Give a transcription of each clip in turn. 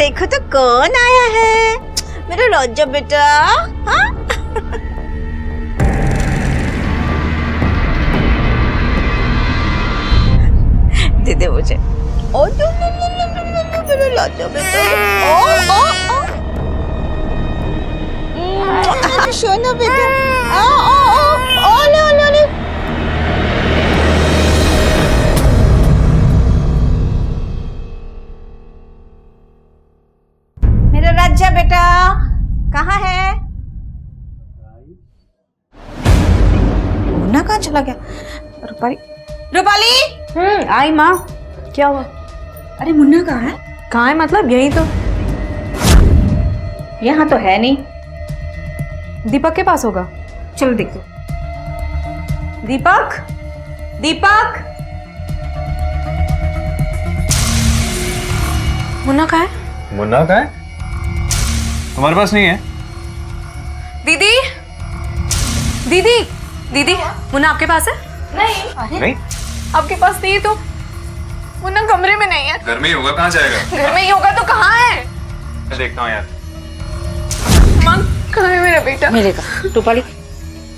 देखो तो कौन आया है, मेरा राजा बेटा। हाँ? दे दे मुझे। ओ मेरा राजा बेटा। ओ सोना बेटा। ओ ले। मेरा राजा बेटा कहाँ है? मुन्ना कहाँ चला गया? रूपाली। आई माँ। क्या हुआ? अरे मुन्ना कहाँ है? कहाँ है मतलब? यही तो। यहाँ तो है नहीं। दीपक के पास होगा। चलो देखो। दीपक, दीपक। मुन्ना कहाँ है? मुन्ना कहाँ है? तुम्हारे पास नहीं है? दीदी, दीदी, दीदी, मुन्ना आपके पास है? नहीं। नहीं? आपके पास नहीं है तो? मुन्ना कमरे में नहीं है। घर में ही होगा, कहाँ जाएगा? घर में ही होगा तो कहाँ है? मैं देखता हूँ यार। माँ, कहाँ है मेरा बेटा? मिलेगा। रूपाली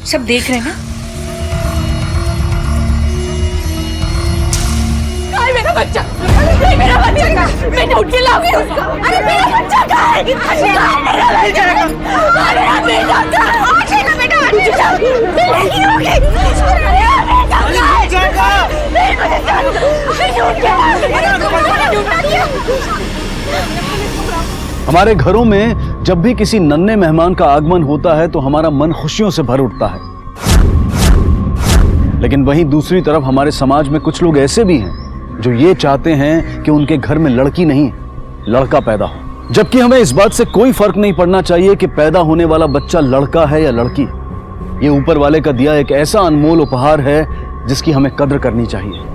सब देख रहे हैं ना? कहाँ है मेरा बच्चा? नहीं, मेरा बच्चा कहाँ है? मैंने उठ के लाऊंगी उसको। अरे मेरा बच्चा कहाँ है? मेरा बच्चा कहाँ है? अरे मेरा बेटा कहाँ है? आशेगा बेटा, आशेगा। नहीं होगी। अरे बेटा कहाँ है? नहीं मुझे जानना। मैंने उठ के हमारे घरों में जब भी किसी नन्हे मेहमान का आगमन होता है तो हमारा मन खुशियों से भर उठता है। लेकिन वहीं दूसरी तरफ हमारे समाज में कुछ लोग ऐसे भी हैं जो ये चाहते हैं कि उनके घर में लड़की नहीं लड़का पैदा हो, जबकि हमें इस बात से कोई फर्क नहीं पड़ना चाहिए कि पैदा होने वाला बच्चा लड़का है या लड़की। ये ऊपर वाले का दिया एक ऐसा अनमोल उपहार है जिसकी हमें कद्र करनी चाहिए।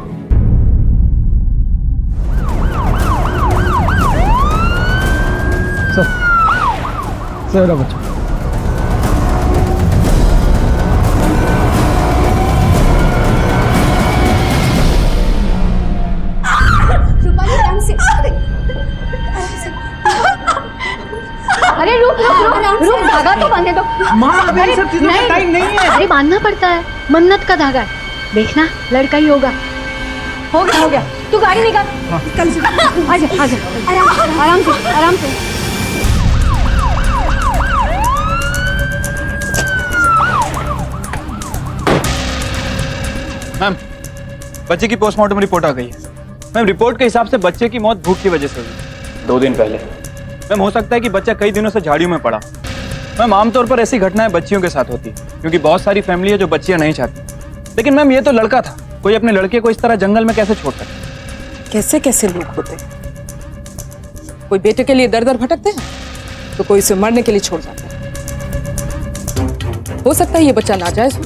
मेरा बच्चा। अरे रुक धागा तो बांधने दो। माँ अभी इन सब चीजों का टाइम नहीं है। अरे बांधना पड़ता है, मन्नत का धागा है। देखना लड़का ही होगा। हो गया। तू गाड़ी निकाल। आजा आराम से। मैम, बच्चे की पोस्टमार्टम रिपोर्ट आ गई है। मैम, रिपोर्ट के हिसाब से बच्चे की मौत भूख की वजह से हुई 2 दिन पहले। मैम, हो सकता है कि बच्चा कई दिनों से झाड़ियों में पड़ा। मैम, आमतौर पर ऐसी घटनाएं बच्चियों के साथ होती है क्योंकि बहुत सारी फैमिली है जो बच्चियां नहीं चाहती। लेकिन मैम, ये तो लड़का था। कोई अपने लड़के को इस तरह जंगल में कैसे छोड़ सकता? कैसे कैसे लोग होते हैं। कोई बेटे के लिए दर दर भटकते हैं तो कोई इसे मरने के लिए छोड़ जाता है। हो सकता है ये बच्चा नाजायज हो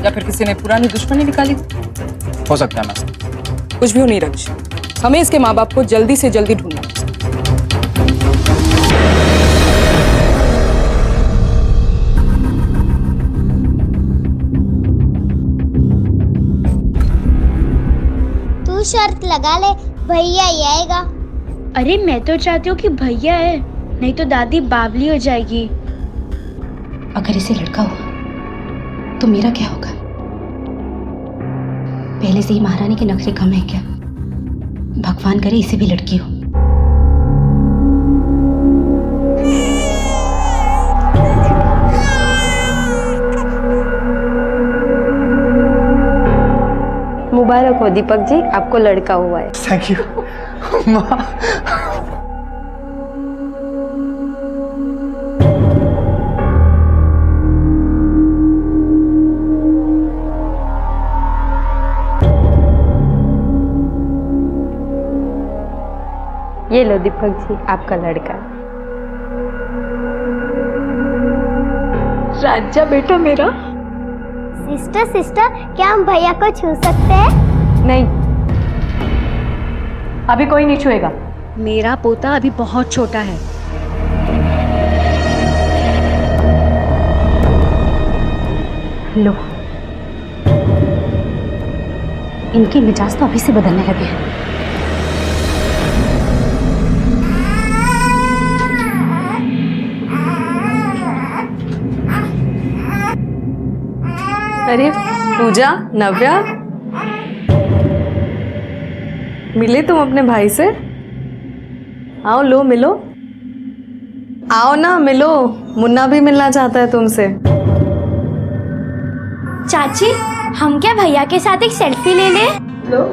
या फिर किसी ने पुरानी दुश्मनी निकाली। हो सकता है मैम। कुछ भी हो नहीं रंज, हमें इसके माँ बाप को जल्दी से जल्दी ढूंढना। तू शर्त लगा ले, भैया ही आएगा। अरे मैं तो चाहती हूँ कि भैया है, नहीं तो दादी बावली हो जाएगी। अगर इसे लड़का हुआ तो मेरा क्या होगा? पहले से ही महारानी के नखरे कम है क्या? भगवान करे इसे भी लड़की हो। मुबारक हो दीपक जी, आपको लड़का हुआ है। थैंक यू माँ। ये लो दीपक जी, आपका लड़का। राजा बेटा मेरा। सिस्टर, क्या हम भैया को छू सकते हैं? नहीं, अभी कोई नहीं छुएगा। मेरा पोता अभी बहुत छोटा है। लो, इनके मिजाज तो अभी से बदलने लगे हैं। अरे पूजा, नव्या, मिले तुम अपने भाई से? आओ लो मिलो, आओ ना मिलो, मुन्ना भी मिलना चाहता है तुमसे। चाची, हम क्या भैया के साथ एक सेल्फी ले ले? लो।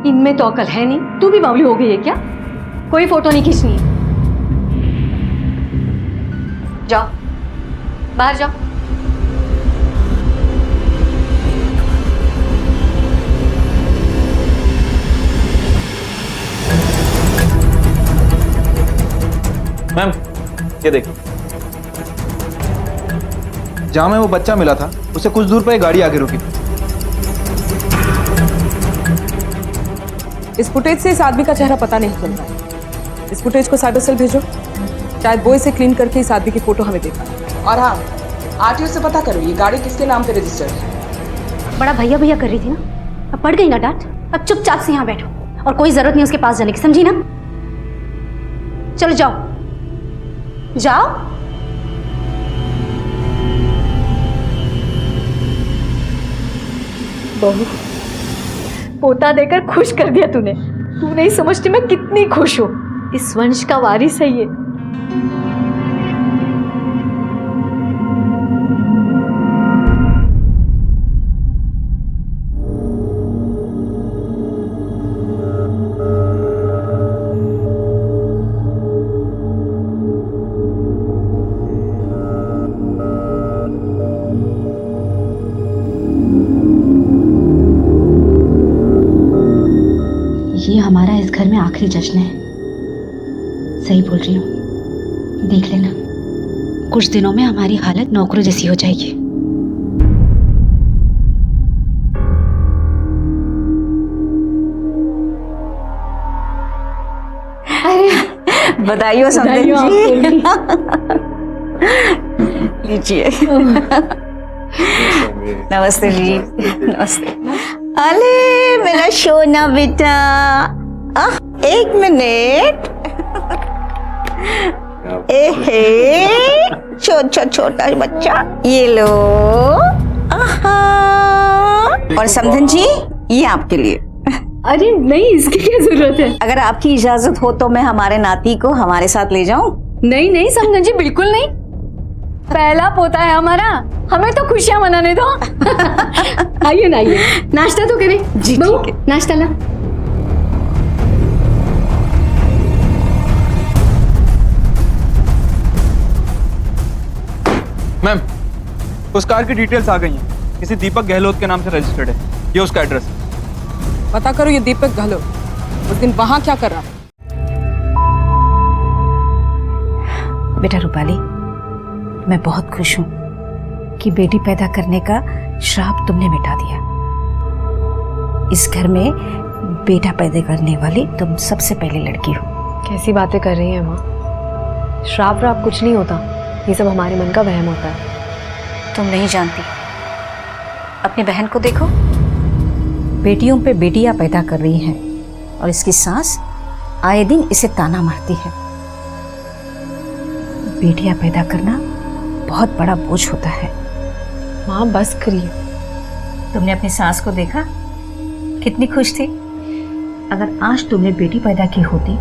इनमें तो अकल है नहीं, तू भी बावली हो गई है क्या? कोई फोटो नहीं खींचनी है। जाओ, बाहर जाओ। मैम ये देखिए, जहां में वो बच्चा मिला था उसे कुछ दूर पर एक गाड़ी आगे रुकी। इस फुटेज से इस आदमी का चेहरा पता नहीं चल रहा है। इस फुटेज को साइबर सेल भेजो, शायद वो इसे क्लीन करके इस आदमी की फोटो हमें दे पाए। और हाँ, आरटीओ से पता करो ये गाड़ी किसके नाम पे रजिस्टर्ड है। बड़ा भैया भैया कर रही थी ना, अब पड़ गई ना डांट। अब चुपचाप से यहाँ बैठो और कोई जरूरत नहीं उसके पास जाने की, समझी ना? चलो जाओ जाओ। बहू, पोता देकर खुश कर दिया तूने। तू नहीं समझती मैं कितनी खुश हूँ। इस वंश का वारिस है ये। ये हमारा इस घर में आखिरी जश्न है। सही बोल रही हूँ, देख लेना कुछ दिनों में हमारी हालत नौकरों जैसी हो जाएगी। बधाई हो समधन जी। लीजिए। नमस्ते जी। नमस्ते। अरे मेरा सोना बेटा, एक मिनट। छोटा छोटा बच्चा, ये लो। और समधन जी, ये आपके लिए। अरे नहीं, इसकी क्या जरूरत है? अगर आपकी इजाजत हो तो मैं हमारे नाती को हमारे साथ ले जाऊं? नहीं नहीं समझन जी, बिल्कुल नहीं। पहला पोता है हमारा, हमें तो खुशियां मनाने दो। आइए ना, आइए, नाश्ता तो करें। जी बहू, ठीक है। नाश्ता ला। मैम, उस कार की डिटेल्स आ गई हैं। किसी दीपक गहलोत के नाम से रजिस्टर्ड है। ये उसका एड्रेस है। पता करो ये दीपक गहलोत उस दिन वहां क्या कर रहा है। बेटा रूपाली, मैं बहुत खुश हूँ कि बेटी पैदा करने का श्राप तुमने मिटा दिया। इस घर में बेटा पैदा करने वाली तुम सबसे पहली लड़की हो। कैसी बातें कर रही हैं माँ? श्राप व्राप कुछ नहीं होता, ये सब हमारे मन का वहम होता है। तुम नहीं जानती। अपनी बहन को देखो, बेटियों पे बेटियां पैदा कर रही हैं और इसकी सास आए दिन इसे ताना मारती है। बेटियां पैदा करना बहुत बड़ा बोझ होता है। माँ बस करिए। तुमने अपनी सास को देखा, कितनी खुश थी। अगर आज तुमने बेटी पैदा की होती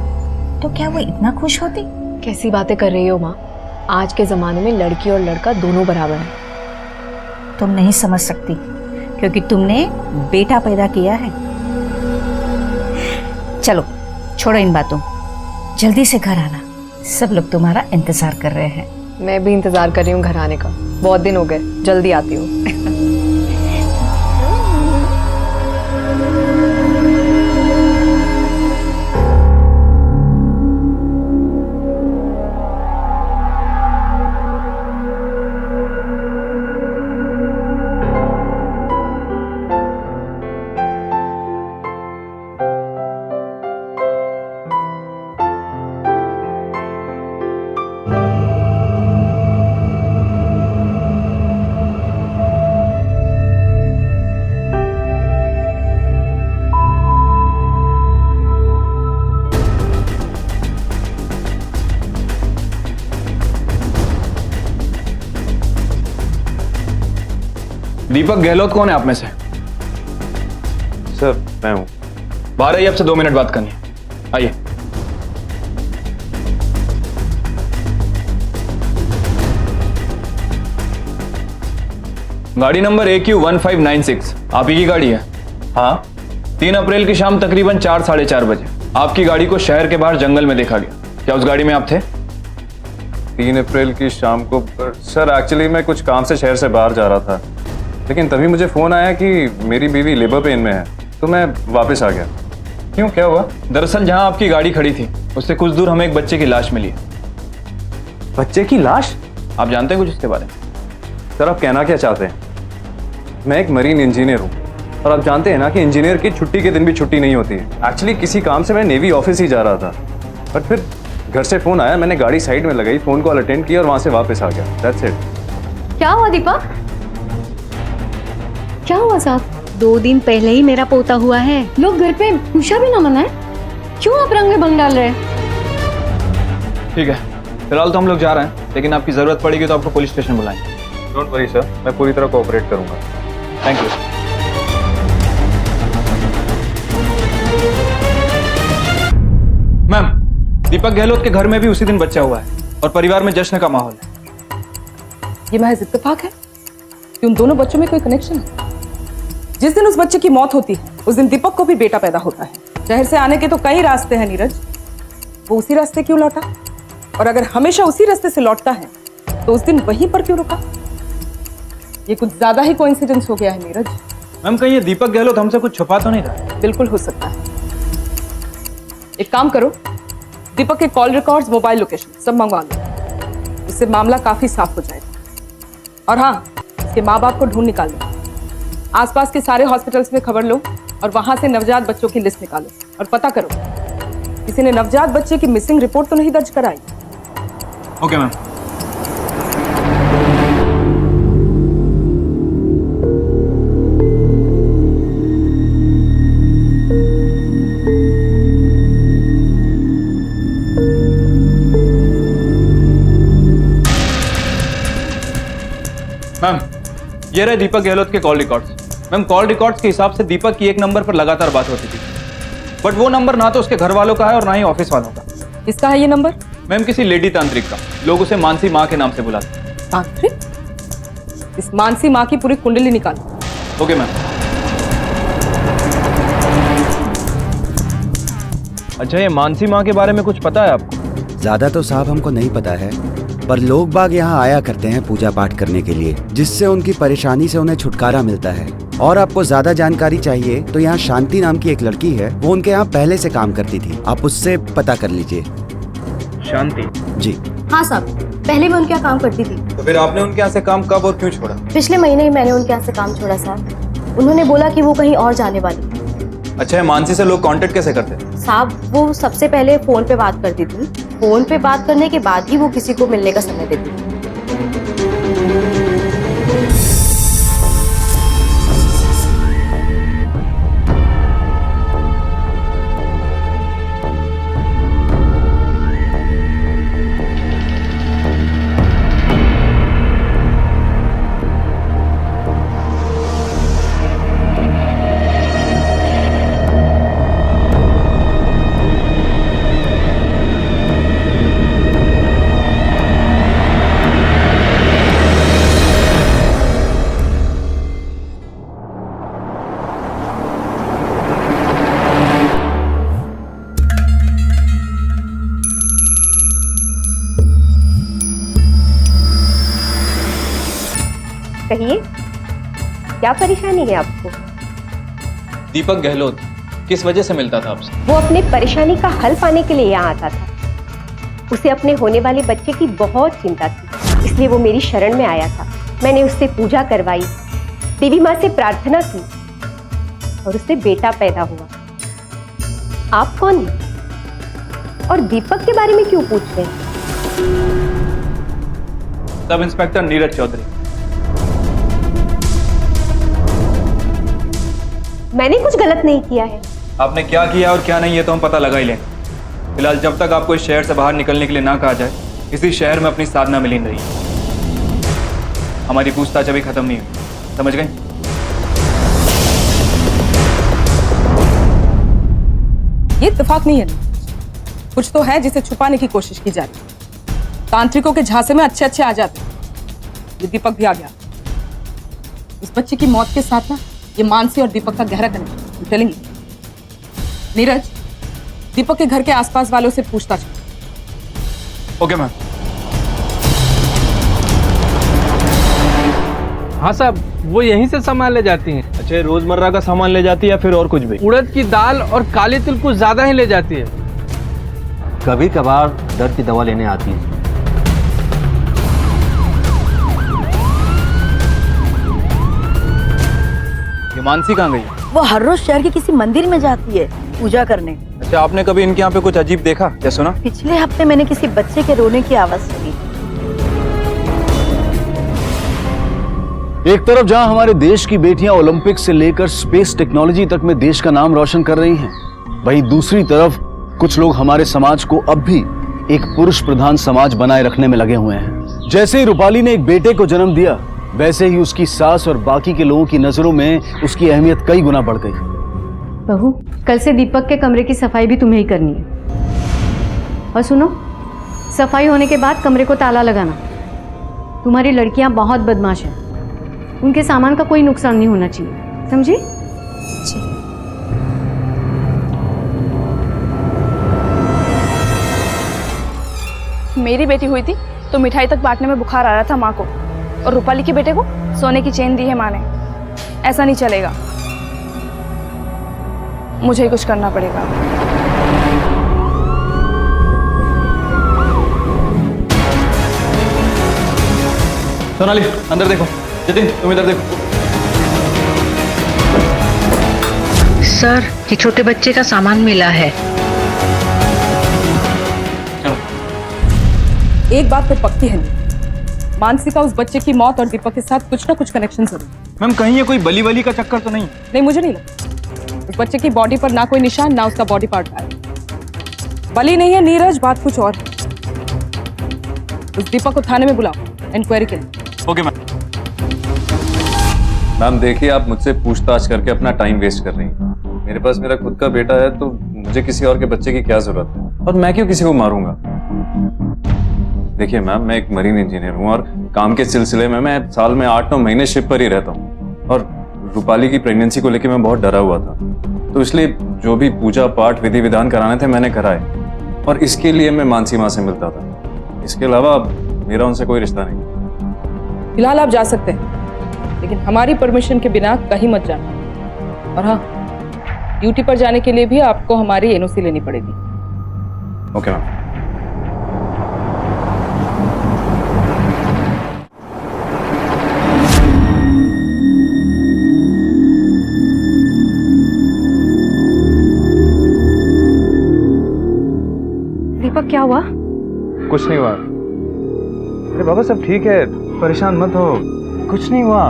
तो क्या वो इतना खुश होती? कैसी बातें कर रही हो माँ? आज के ज़माने में लड़की और लड़का दोनों बराबर हैं। तुम नहीं समझ सकती क्योंकि तुमने बेटा पैदा किया है। चलो छोड़ो इन बातों, जल्दी से घर आना, सब लोग तुम्हारा इंतजार कर रहे हैं। मैं भी इंतज़ार कर रही हूँ घर आने का, बहुत दिन हो गए। जल्दी आती हूँ। दीपक गहलोत कौन है आप में से? सर मैं हूँ। बाहर आइए, आपसे 2 मिनट बात करनी है। आइए। गाड़ी नंबर AQ1596 आप ही की गाड़ी है? हाँ 3 अप्रैल की शाम तकरीबन 4 साढ़े 4 बजे आपकी गाड़ी को शहर के बाहर जंगल में देखा गया। क्या उस गाड़ी में आप थे? 3 अप्रैल की शाम को सर एक्चुअली मैं कुछ काम से शहर से बाहर जा रहा था, लेकिन तभी मुझे फ़ोन आया कि मेरी बीवी लेबर पेन में है, तो मैं वापस आ गया। क्यों, क्या हुआ? दरअसल जहां आपकी गाड़ी खड़ी थी उससे कुछ दूर हमें एक बच्चे की लाश मिली है। बच्चे की लाश? आप जानते हैं कुछ उसके बारे में? सर आप कहना क्या चाहते हैं? मैं एक मरीन इंजीनियर हूँ और आप जानते हैं ना कि इंजीनियर की छुट्टी के दिन भी छुट्टी नहीं होती है। एक्चुअली किसी काम से मैं नेवी ऑफिस ही जा रहा था, बट फिर घर से फ़ोन आया, मैंने गाड़ी साइड में लगाई, फ़ोन कॉल अटेंड किया और वहाँ से वापस आ गया। That's it. क्या हुआ दीपक? क्या हुआ साहब? 2 दिन पहले ही मेरा पोता हुआ है, लोग घर पे खुशा भी ना मनाए, क्यों आप रंग में भंग डाल रहे हैं? ठीक है, फिलहाल तो हम लोग जा रहे हैं, लेकिन आपकी जरूरत पड़ेगी तो आपको पुलिस स्टेशन बुलाएंगे। डोंट वरी सर, मैं पूरी तरह कोऑपरेट करूँगा। Thank you. मैम, दीपक गहलोत के घर में भी उसी दिन बच्चा हुआ है और परिवार में जश्न का माहौल है। ये महज इत्तेफाक है कि उन दोनों बच्चों में कोई कनेक्शन है? जिस दिन उस बच्चे की मौत होती है उस दिन दीपक को भी बेटा पैदा होता है। शहर से आने के तो कई रास्ते हैं नीरज, वो उसी रास्ते क्यों लौटा? और अगर हमेशा उसी रास्ते से लौटता है तो उस दिन वहीं पर क्यों रुका? ये कुछ ज्यादा ही कोइंसिडेंस हो गया है नीरज। मैम, कहीं ये दीपक गहलोत हमसे कुछ छुपा तो नहीं रहा? बिल्कुल हो सकता है। एक काम करो, दीपक के कॉल रिकॉर्ड्स, मोबाइल लोकेशन सब मंगवा लो, इससे मामला काफी साफ हो जाएगा। और हाँ, इसके माँ बाप को ढूंढ निकालो, आसपास के सारे हॉस्पिटल्स में खबर लो और वहां से नवजात बच्चों की लिस्ट निकालो और पता करो किसी ने नवजात बच्चे की मिसिंग रिपोर्ट तो नहीं दर्ज कराई। Okay ma'am. मैम, ये रहे दीपक गहलोत के call records. Ma'am, call records के हिसाब से दीपक की एक नंबर पर लगातार बात होती थी, बट वो नंबर ना तो उसके घर वालों का है और ना ही ऑफिस वालों का। किसका है ये नंबर? मैम, किसी लेडी तांत्रिक का। लोग उसे मानसी माँ के नाम से बुलाते हैं। तांत्रिक? इस मानसी माँ की पूरी कुंडली निकालो। Okay ma'am. अच्छा, ये मानसी माँ के बारे में कुछ पता है आपको? ज्यादा तो साहब हमको नहीं पता है, पर लोग बाग यहाँ आया करते हैं पूजा पाठ करने के लिए, जिससे उनकी परेशानी से उन्हें छुटकारा मिलता है। और आपको ज्यादा जानकारी चाहिए तो यहाँ शांति नाम की एक लड़की है, वो उनके यहाँ पहले से काम करती थी, आप उससे पता कर लीजिए। शांति जी हाँ साहब, पहले मैं उनके यहाँ काम करती थी। तो फिर आपने उनके यहाँ से काम कब और क्यों छोड़ा? पिछले महीने ही मैंने उनके यहाँ से काम छोड़ा साहब। उन्होंने बोला कि वो कहीं और जाने वाली। अच्छा, है मानसी से लोग कांटेक्ट कैसे करते थे? साहब, वो सबसे पहले फोन पे बात करती थी, फोन पे बात करने के बाद ही वो किसी को मिलने का समय देती थी। कहिए, क्या परेशानी है आपको? दीपक गहलोत किस वजह से मिलता था आपसे? वो अपने परेशानी का हल पाने के लिए यहाँ आता था। उसे अपने होने वाले बच्चे की बहुत चिंता थी, इसलिए वो मेरी शरण में आया था। मैंने उससे पूजा करवाई, देवी माँ से प्रार्थना की और उससे बेटा पैदा हुआ। आप कौन हैं और दीपक के बारे में क्यों पूछ रहे हैं? सब इंस्पेक्टर नीरज चौधरी। मैंने कुछ गलत नहीं किया है। आपने क्या किया और क्या नहीं, ये तो हम पता लगा ही लेंगे। फिलहाल जब तक आपको इस शहर से बाहर निकलने के लिए ना कहा जाए, इसी शहर में अपनी साधना में लीन रही। हमारी पूछताछ अभी खत्म नहीं हुई, समझ गए? ये इत्तेफाक नहीं है, कुछ तो है जिसे छुपाने की कोशिश की जा रही है। तांत्रिकों के झांसे में अच्छे अच्छे आ जाते हैं। ये दीपक भी आ गया। इस बच्चे की मौत के साथ ना ये मानसी और दीपक का गहरा कनेक्शन चलेंगे। नीरज, दीपक के घर के आसपास वालों से पूछताछ कर। Okay ma'am. हाँ साहब, वो यहीं से सामान ले जाती हैं। अच्छा, रोजमर्रा का सामान ले जाती है या फिर और कुछ भी? उड़द की दाल और काले तिल कुछ ज्यादा ही ले जाती है। कभी कभार दर्द की दवा लेने आती है। ये मानसी कहाँ गई? वो हर रोज शहर के किसी मंदिर में जाती है पूजा करने। अच्छा, आपने कभी इनके यहाँ पे कुछ अजीब देखा या सुना? पिछले हफ्ते मैंने किसी बच्चे के रोने की आवाज सुनी। एक तरफ जहां हमारे देश की बेटियां ओलंपिक से लेकर स्पेस टेक्नोलॉजी तक में देश का नाम रोशन कर रही हैं, वहीं दूसरी तरफ कुछ लोग हमारे समाज को अब भी एक पुरुष प्रधान समाज बनाए रखने में लगे हुए हैं। जैसे ही रूपाली ने एक बेटे को जन्म दिया, वैसे ही उसकी सास और बाकी के लोगों की नजरों में उसकी अहमियत कई गुना बढ़ गई। बहू, कल से दीपक के कमरे की सफाई भी तुम्हें ही करनी है। और सुनो, सफाई होने के बाद कमरे को ताला लगाना। तुम्हारी लड़कियां बहुत बदमाश हैं, उनके सामान का कोई नुकसान नहीं होना चाहिए, समझी? मेरी बेटी हुई थी तो मिठाई तक बांटने में बुखार आ रहा था माँ को, और रूपाली के बेटे को सोने की चेन दी है माँ ने। ऐसा नहीं चलेगा, मुझे ही कुछ करना पड़ेगा। सोनाली, अंदर देखो। जतिन, तुम इधर देखो। सर, ये छोटे बच्चे का सामान मिला है। एक बात तो पक्की है, मानसी का उस बच्चे की मौत और दीपक के साथ कुछ ना कुछ कनेक्शन जरूर। मैम, कहीं ये कोई बली वली का चक्कर तो नहीं? नहीं, मुझे नहीं लगता। उस बच्चे की बॉडी पर ना कोई निशान, ना उसका बॉडी पार्ट गायब। बली नहीं है नीरज, बात कुछ और है। उस दीपक को थाने में बुलाओ, इंक्वायरी के लिए। Okay ma'am. मैम देखिए, आप मुझसे पूछताछ करके अपना टाइम वेस्ट कर रही हैं। मेरे पास मेरा खुद का बेटा है, तो मुझे किसी और के बच्चे की क्या जरूरत है? और मैं क्यों किसी को मारूंगा? देखिए मैम, मैं एक मरीन इंजीनियर हूँ और काम के सिलसिले में मैं साल में 8-9 महीने शिप पर ही रहता हूँ। और रूपाली की प्रेगनेंसी को लेकर मैं बहुत डरा हुआ था, तो इसलिए जो भी पूजा पाठ विधि विधान कराने थे मैंने कराए, और इसके लिए मैं मानसी माँ से मिलता था। इसके अलावा मेरा उनसे कोई रिश्ता नहीं। फिलहाल आप जा सकते हैं, लेकिन हमारी परमिशन के बिना कहीं मत जाना। और हाँ, ड्यूटी पर जाने के लिए भी आपको हमारी एनओसी लेनी पड़ेगी। Okay ma'am. दीपक, क्या हुआ? कुछ नहीं हुआ। अरे बाबा, सब ठीक है, परेशान मत हो, कुछ नहीं हुआ।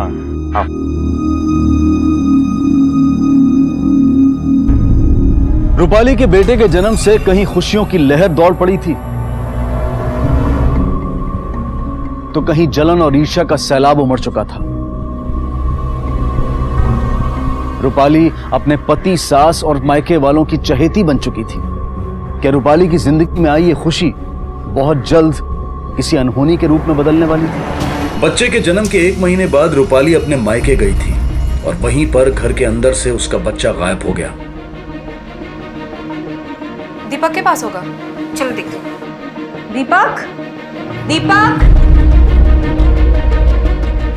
हाँ। रूपाली के बेटे के जन्म से कहीं खुशियों की लहर दौड़ पड़ी थी, तो कहीं जलन और ईर्ष्या का सैलाब उमड़ चुका था। रूपाली अपने पति, सास और मायके वालों की चहेती बन चुकी थी। क्या रूपाली की जिंदगी में आई ये खुशी बहुत जल्द किसी अनहोनी के रूप में बदलने वाली थी? बच्चे के जन्म के 1 महीने बाद रूपाली अपने मायके गई थी और वहीं पर घर के अंदर से उसका बच्चा गायब हो गया। दीपक के पास होगा, चलो देखते हैं। दीपक, दीपक,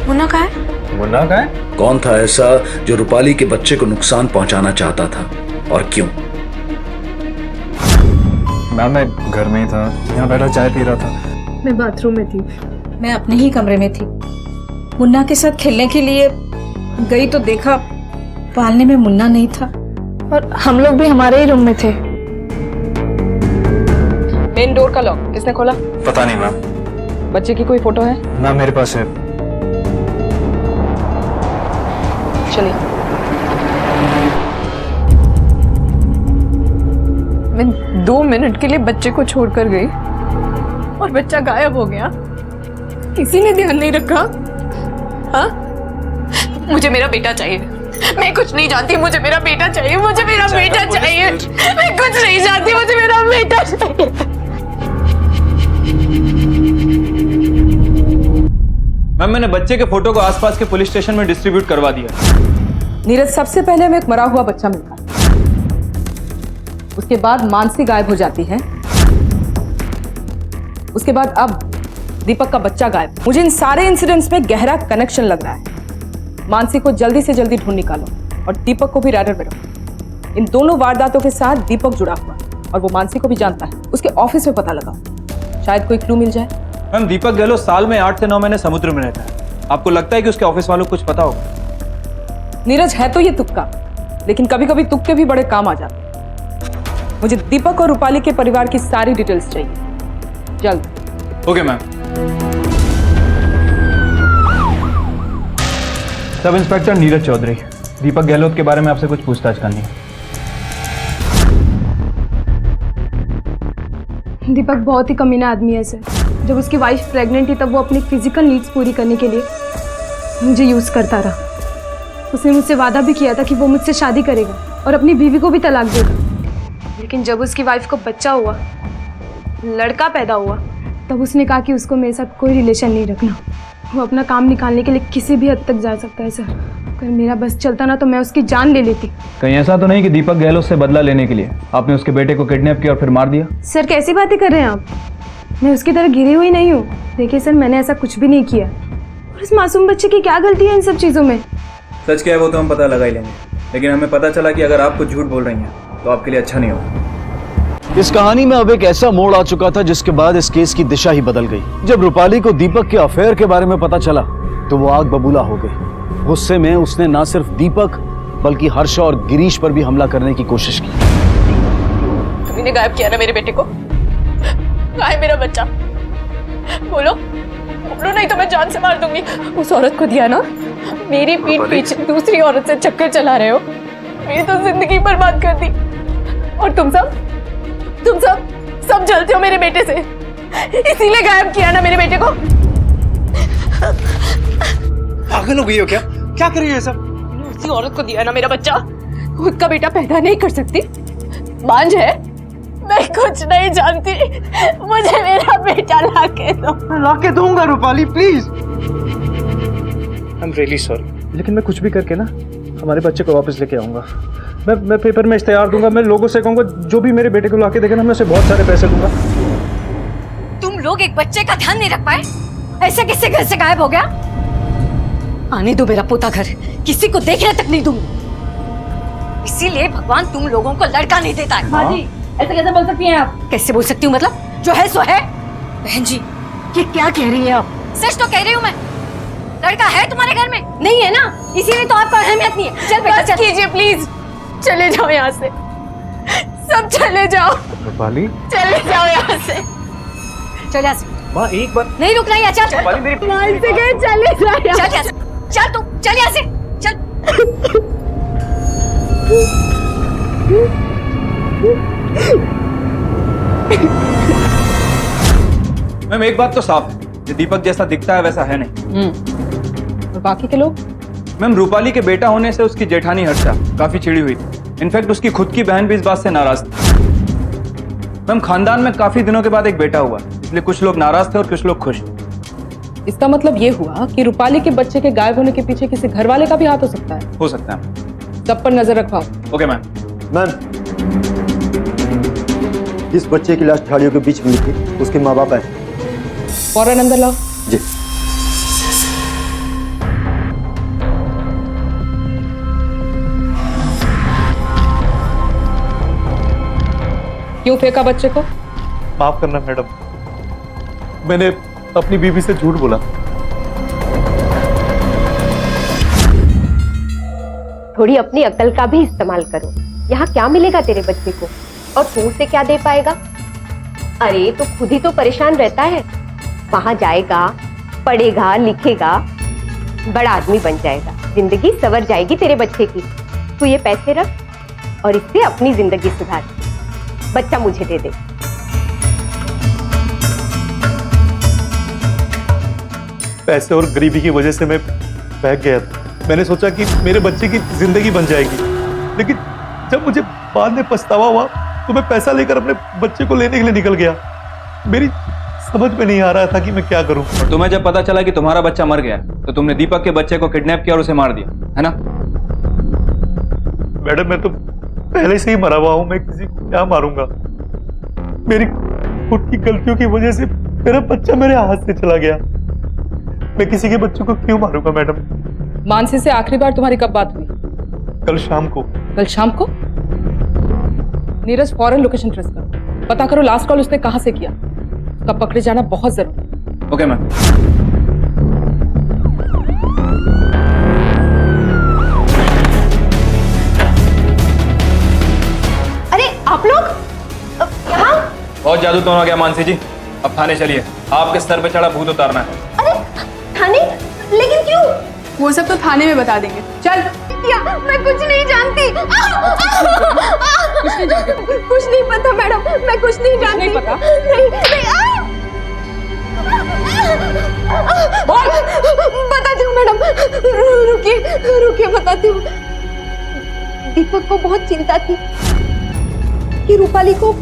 मुन्ना कहाँ है? मुन्ना कहाँ है? कौन था ऐसा जो रूपाली के बच्चे को नुकसान पहुंचाना चाहता था और क्यों? मैम, मैं घर में ही था, यहाँ बैठा चाय पी रहा था। मैं बाथरूम में थी। मैं अपने ही कमरे में थी, मुन्ना के साथ खेलने के लिए गई तो देखा पालने में मुन्ना नहीं था, और हम लोग भी हमारे ही रूम में थे। मेन डोर का लॉक किसने खोला? पता नहीं मैम। बच्चे की कोई फोटो है? मैम, मेरे पास है। चलिए। मैं 2 मिनट के लिए बच्चे को छोड़कर गई और बच्चा गायब हो गया। किसी ने ध्यान नहीं रखा। हाँ, मुझे मेरा बेटा चाहिए। मैं कुछ नहीं जानती, मुझे मेरा बेटा चाहिए, मुझे मेरा बेटा चाहिए। मैं कुछ नहीं जानती, मुझे मेरा बेटा चाहिए। मैम मैंने बच्चे के फोटो को आसपास के पुलिस स्टेशन में डिस्ट्रीब्यूट करवा दिया। नीरज, सबसे पहले हमें एक मरा हुआ बच्चा मिलता है, उसके बाद मानसी गायब हो जाती है, उसके बाद अब दीपक का बच्चा गायब। मुझे इन सारे इंसिडेंट्स में गहरा कनेक्शन लग रहा है। मानसी को जल्दी से जल्दी ढूंढ निकालो और दीपक को भी रैडर में रखो। इन दोनों वारदातों के साथ दीपक जुड़ा हुआ है और वो मानसी को भी जानता है। उसके ऑफिस में पता लगाओ, शायद कोई क्लू मिल जाए। मैम दीपक गहलोत साल में 8 से 9 महीने समुद्र में रहता है। आपको लगता है कि उसके ऑफिस वालों को कुछ पता होगा? नीरज, है तो ये तुक्का, लेकिन कभी कभी तुक्के भी बड़े काम आ जाते हैं। मुझे दीपक और रूपाली के परिवार की सारी डिटेल्स चाहिए, जल्द। Okay ma'am. Sub inspector Neeraj Chaudhary, Deepak Gehlot के बारे में आपसे कुछ पूछताछ करनी है। दीपक बहुत ही कमीना आदमी है सर। जब उसकी वाइफ प्रेग्नेंट थी तब वो अपनी फिजिकल नीड्स पूरी करने के लिए मुझे यूज़ करता रहा। उसने मुझसे वादा भी किया था कि वो मुझसे शादी करेगा और अपनी बीवी को भी तलाक देगा। लेकिन जब उसकी वाइफ को बच्चा हुआ, लड़का पैदा हुआ, तब उसने कहा कि उसको मेरे साथ कोई रिलेशन नहीं रखना। वो अपना काम निकालने के लिए किसी भी हद तक जा सकता है सर। अगर मेरा बस चलता ना तो मैं उसकी जान ले लेती। कहीं ऐसा तो नहीं कि दीपक गहलोत से बदला लेने के लिए आपने उसके बेटे को किडनैप किया और फिर मार दिया? सर कैसी बातें कर रहे हैं आप? मैं उसकी तरह गिरी हुई नहीं हूँ। देखिए सर, मैंने ऐसा कुछ भी नहीं किया। और इस मासूम बच्चे की क्या गलती है इन सब चीज़ों में? सच क्या है वो तो हम पता लगा ही लेंगे, लेकिन हमें पता चला कि अगर आप कुछ झूठ बोल रही हैं तो आपके लिए अच्छा नहीं होगा। इस कहानी में अब एक ऐसा मोड़ आ चुका था जिसके बाद इस केस की दिशा ही बदल गई। जब रूपाली को दीपक के अफेयर के बारे में पता चला तो वो आग बबूला हो गई। गुस्से में उसने न सिर्फ दीपक बल्कि हर्ष और गिरीश पर भी हमला करने की कोशिश की। तुमने गायब किया ना मेरे बेटे को। कहाँ है मेरा बच्चा? बोलो बोलो, नहीं तो मैं जान से मार दूंगी। उस औरत को दिया ना, मेरी पीठ पीछे दूसरी औरत से चक्कर चला रहे हो। मेरी तो जिंदगी बर्बाद कर दी। और तुम सब जलते हो मेरे बेटे से, इसीलिए गायब किया ना मेरे बेटे को। पागल हो गई हो क्या? क्या कर रही है सब? उसी औरत को दिया ना मेरा बच्चा। खुद का बेटा पैदा नहीं कर सकती, बांझ है। मैं कुछ नहीं जानती, मुझे मेरा बेटा लाके दो। लाके दूंगा Rupali, please. I am really sorry, लेकिन मैं कुछ भी करके ना हमारे बच्चे को वापस लेके आऊंगा। मैं पेपर में इश्तेहार दूंगा, मैं लोगों से कहूंगा जो भी मेरे बेटे को लाके देगा ना मैं उसे बहुत सारे पैसे दूंगा। तुम लोग एक बच्चे का ध्यान नहीं रख पाए? ऐसे किससे घर से गायब हो गया? आने दो मेरा पोता घर, किसी को देखने तक नहीं दूंगी। इसीलिए भगवान तुम लोगों को लड़का नहीं देता है। माँ जी, ऐसे कैसे बोल सकती हैं आप? कैसे बोल सकती हूँ मतलब? जो है सो है। बहन जी, ये क्या कह रही है आप? सच तो कह रही हूँ मैं। लड़का है तुम्हारे घर में? नहीं है ना, इसीलिए तो आपको अहमियत नहीं है। चल बेटा चल। कीजिए प्लीज, चले जाओ यहाँ से, सब चले जाओ। रूपाली, चले जाओ यहाँ से। चल यहाँ से। माँ एक बार नहीं रुकना यहाँ, चल। रूपाली मेरी मान से गए, चले जाओ यहाँ चल यहाँ से, चल तू, चल यहाँ से, चल। मैम एक बात तो साफ है, ये दीपक जैसा दिखता है वैसा है नहीं। और बाकी के लोग? मैम रूपाली के बेटा होने से उसकी जेठानी हर्षा काफी चिड़ी हुई थी। इनफैक्ट उसकी खुद की बहन भी इस बात से नाराज थी। मैम खानदान में काफी दिनों के बाद एक बेटा हुआ, इसलिए कुछ लोग नाराज थे और कुछ लोग खुश। इसका मतलब ये हुआ कि रूपाली के बच्चे के गायब होने के पीछे किसी घर वाले का भी हाथ हो सकता है। हो सकता है। सब पर नजर रखवाओ। Okay ma'am. मैम, इस बच्चे की लाश झाड़ियों के बीच मिली थी, उसके माँ बाप आए। फौरन अंदर लाओ। जी। क्यों फेंका बच्चे को? माफ करना मैडम, मैंने अपनी बीवी से झूठ बोला। थोड़ी अपनी अकल का भी इस्तेमाल करो। यहाँ क्या मिलेगा तेरे बच्चे को और तू उसे क्या दे पाएगा? अरे तो खुद ही तो परेशान रहता है। वहां जाएगा, पढ़ेगा, लिखेगा, बड़ा आदमी बन जाएगा, जिंदगी संवर जाएगी तेरे बच्चे की। तू ये पैसे रख और इससे अपनी जिंदगी सुधार। बच्चा मुझे दे दे। पैसे और गरीबी की वजह से मैं बहक गया था। मैंने सोचा कि मेरे बच्चे की जिंदगी बन जाएगी, लेकिन जब मुझे बाद में पछतावा हुआ तो मैं पैसा लेकर अपने बच्चे को लेने के लिए निकल गया। मेरी समझ में नहीं आ रहा था कि मैं क्या करूं। और तुम्हें जब पता चला कि तुम्हारा बच्चा मर गया तो तुमने दीपक के बच्चे को किडनैप किया और उसे मार दिया, है ना? मैडम मैं तो पहले से ही मरा हुआ हूं, मैं किसी को क्या मारूंगा? मेरी खुद की गलतियों की वजह से मेरा बच्चा मेरे हाथ से चला गया। मैं किसी के बच्चों को क्यों मारूंगा मैडम? मानसी से आखिरी बार तुम्हारी कब बात हुई? कल शाम को। कल शाम को? नीरज फौरन लोकेशन ट्रेस करो, पता करो लास्ट कॉल उसने कहां से किया। उसका पकड़े जाना बहुत जरूरी है। Okay ma'am. अरे आप लोग यहाँ? बहुत जादू तो हो गया मानसी जी, अब थाने चलिए, आपके सर पे चढ़ा भूत उतारना है। अरे थाने? लेकिन क्यों? वो सब तो थाने में बता देंगे। चल। मैं कुछ नहीं जानती। कुछ नहीं पता मैडम, मैं कुछ नहीं जानती। नहीं पता? नहीं, बताती हूँ मैडम, रुकिए बताती हूँ। दीपक को बहुत चिंता थी कि रूपाली को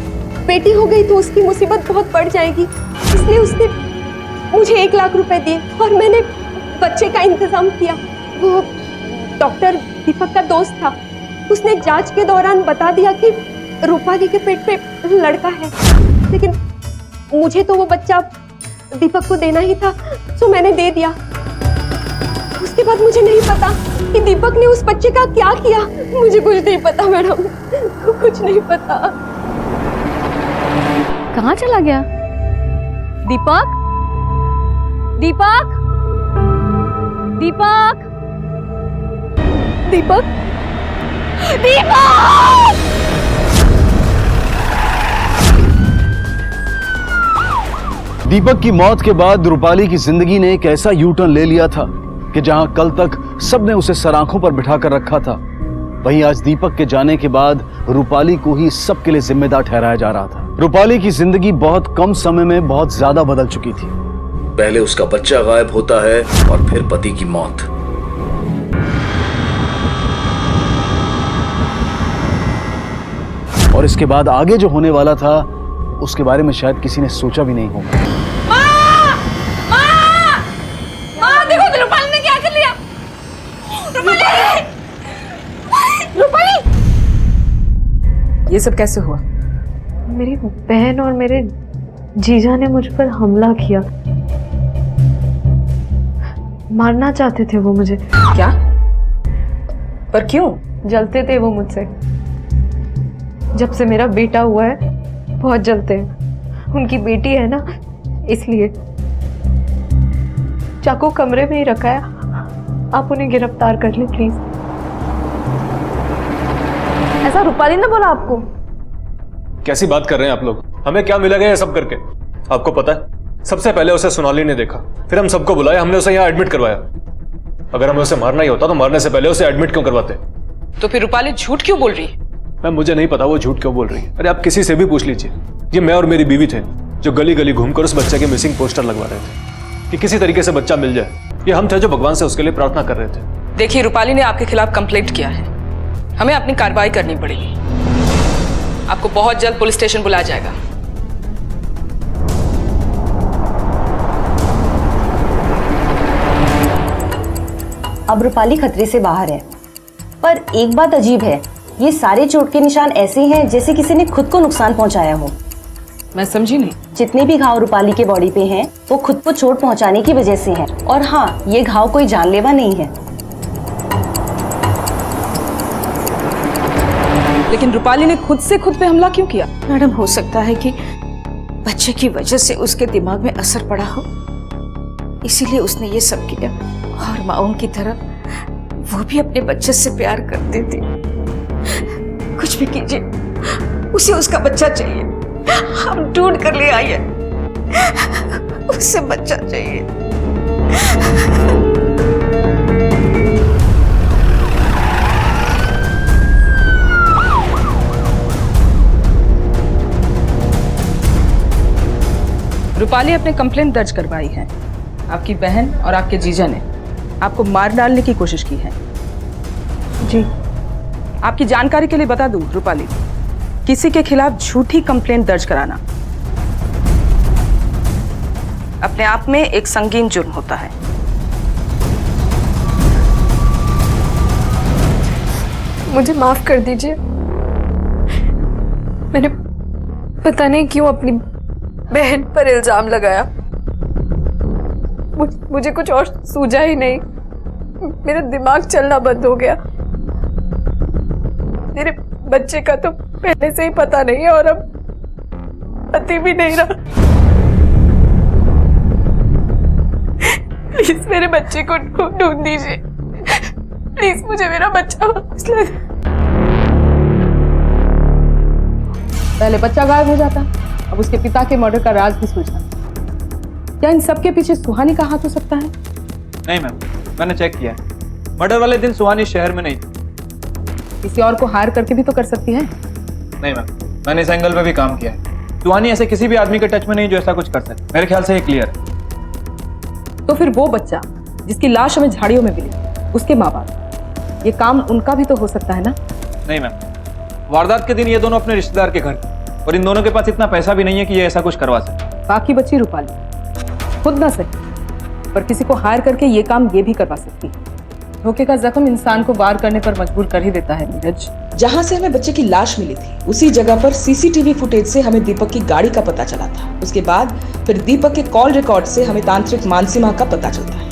बेटी हो गई तो उसकी मुसीबत बहुत बढ़ जाएगी, इसलिए उसने मुझे 1 लाख रुपए दिए और मैंने बच्चे का इंतजाम किया। वो डॉक्टर दीपक का दोस्त था, उसने जांच के दौरान बता दिया कि रूपाली के पेट पे लड़का है, लेकिन मुझे तो वो बच्चा दीपक को देना ही था, तो मैंने दे दिया। उसके बाद मुझे नहीं पता कि दीपक ने उस बच्चे का क्या किया। मुझे कुछ नहीं पता मैडम, कुछ नहीं पता। कहाँ चला गया दीपक? दीपक? दीपक? दीपक? दीपक की मौत के बाद रूपाली की जिंदगी ने एक ऐसा यू टर्न ले लिया था कि जहां कल तक सबने उसे सराखों पर बिठाकर रखा था, वहीं आज दीपक के जाने के बाद रूपाली को ही सबके लिए जिम्मेदार ठहराया जा रहा था। रूपाली की जिंदगी बहुत कम समय में बहुत ज्यादा बदल चुकी थी। पहले उसका बच्चा गायब होता है और फिर पति की मौत। और इसके बाद आगे जो होने वाला था उसके बारे में शायद किसी ने सोचा भी नहीं होगा। देखो रूपाली ने क्या कर लिया। रूपाली! ये सब कैसे हुआ? मेरी बहन और मेरे जीजा ने मुझ पर हमला किया। मारना चाहते थे वो मुझे। क्या? पर क्यों? जलते थे वो मुझसे। जब से मेरा बेटा हुआ है बहुत जलते हैं। उनकी बेटी है ना, इसलिए। चाकू कमरे में ही रखा है, आप उन्हें गिरफ्तार कर लें प्लीज। ऐसा रूपाली ने बोला आपको? कैसी बात कर रहे हैं आप लोग? हमें क्या मिलेगा ये सब करके? आपको पता है, सबसे पहले उसे सोनाली ने देखा, फिर हम सबको बुलाया, हमने उसे यहाँ एडमिट करवाया। अगर हमें उसे मारना ही होता तो मारने से पहले उसे एडमिट क्यों करवाते? तो फिर रूपाली झूठ क्यों बोल रही है? मैम मुझे नहीं पता वो झूठ क्यों बोल रही है। अरे आप किसी से भी पूछ लीजिए। ये मैं और मेरी बीवी थे जो गली गली घूमकर उस बच्चे के मिसिंग पोस्टर लगवा रहे थे कि किसी तरीके से बच्चा मिल जाए। ये हम थे जो भगवान से उसके लिए प्रार्थना कर रहे थे। देखिए, रूपाली ने आपके खिलाफ कंप्लेंट किया है, हमें अपनी कार्रवाई करनी पड़ेगी। आपको बहुत जल्द पुलिस स्टेशन बुलाया जाएगा। अब रूपाली खतरे से बाहर है, पर एक बात अजीब है, ये सारे चोट के निशान ऐसे हैं जैसे किसी ने खुद को नुकसान पहुंचाया हो। मैं समझी नहीं। जितने भी घाव रूपाली के बॉडी पे हैं, वो खुद को चोट पहुंचाने की वजह से हैं। और हाँ, ये घाव कोई जानलेवा नहीं है। लेकिन रूपाली ने खुद से खुद पे हमला क्यों किया? मैडम, हो सकता है कि बच्चे की वजह से उसके दिमाग में असर पड़ा हो, इसीलिए उसने ये सब किया। और माओं की तरह वो भी अपने बच्चे से प्यार करते थे। कुछ भी कीजिए, उसे उसका बच्चा चाहिए। हम ढूंढ कर ले आए, उसे बच्चा चाहिए। रूपाली अपने कंप्लेंट दर्ज करवाई है, आपकी बहन और आपके जीजा ने। आपको मार डालने की कोशिश की है। जी। आपकी जानकारी के लिए बता दूं रूपाली, किसी के खिलाफ झूठी कंप्लेंट दर्ज कराना अपने आप में एक संगीन जुर्म होता है। मुझे माफ कर दीजिए, मैंने पता नहीं क्यों अपनी बहन पर इल्जाम लगाया। मुझे कुछ और सूझा ही नहीं, मेरा दिमाग चलना बंद हो गया। मेरे बच्चे का तो पहले से ही पता नहीं है और अब पति भी नहीं रहा। प्लीज मेरे बच्चे को ढूंढ दीजिए, प्लीज मुझे मेरा बच्चा वापस ला दे। पहले बच्चा गायब हो जाता, अब उसके पिता के मर्डर का राज भी सुलझा। क्या इन सब के पीछे सुहानी का हाथ हो सकता है? नहीं मैम, मैंने चेक किया है। मर्डर वाले दिन सुहानी शहर में नहीं थी। किसी और को हायर करके भी तो कर सकती है। नहीं मैम, मैंने इस एंगल पे भी काम किया है। सुहानी ऐसे किसी भी आदमी के टच में नहीं जो ऐसा कुछ कर सके। मेरे ख्याल से ये क्लियर है। तो फिर वो बच्चा जिसकी लाश हमें झाड़ियों में मिली, उसके माँ बाप, ये काम उनका भी तो हो सकता है ना? नहीं मैम, वारदात के दिन ये दोनों अपने रिश्तेदार के घर थे और इन दोनों के पास इतना पैसा भी नहीं है कि ये ऐसा कुछ करवा सके। बाकी बच्ची रूपाली खुद ना सही पर किसी को हायर करके ये काम ये भी करवा सकती है। धोखे का जख्म इंसान को वार करने पर मजबूर कर ही देता है नीरज। जहां से हमें बच्चे की लाश मिली थी उसी जगह पर सीसीटीवी फुटेज से हमें दीपक की गाड़ी का पता चला था। उसके बाद फिर दीपक के कॉल रिकॉर्ड से हमें तांत्रिक मानसी माँ का पता चलता है।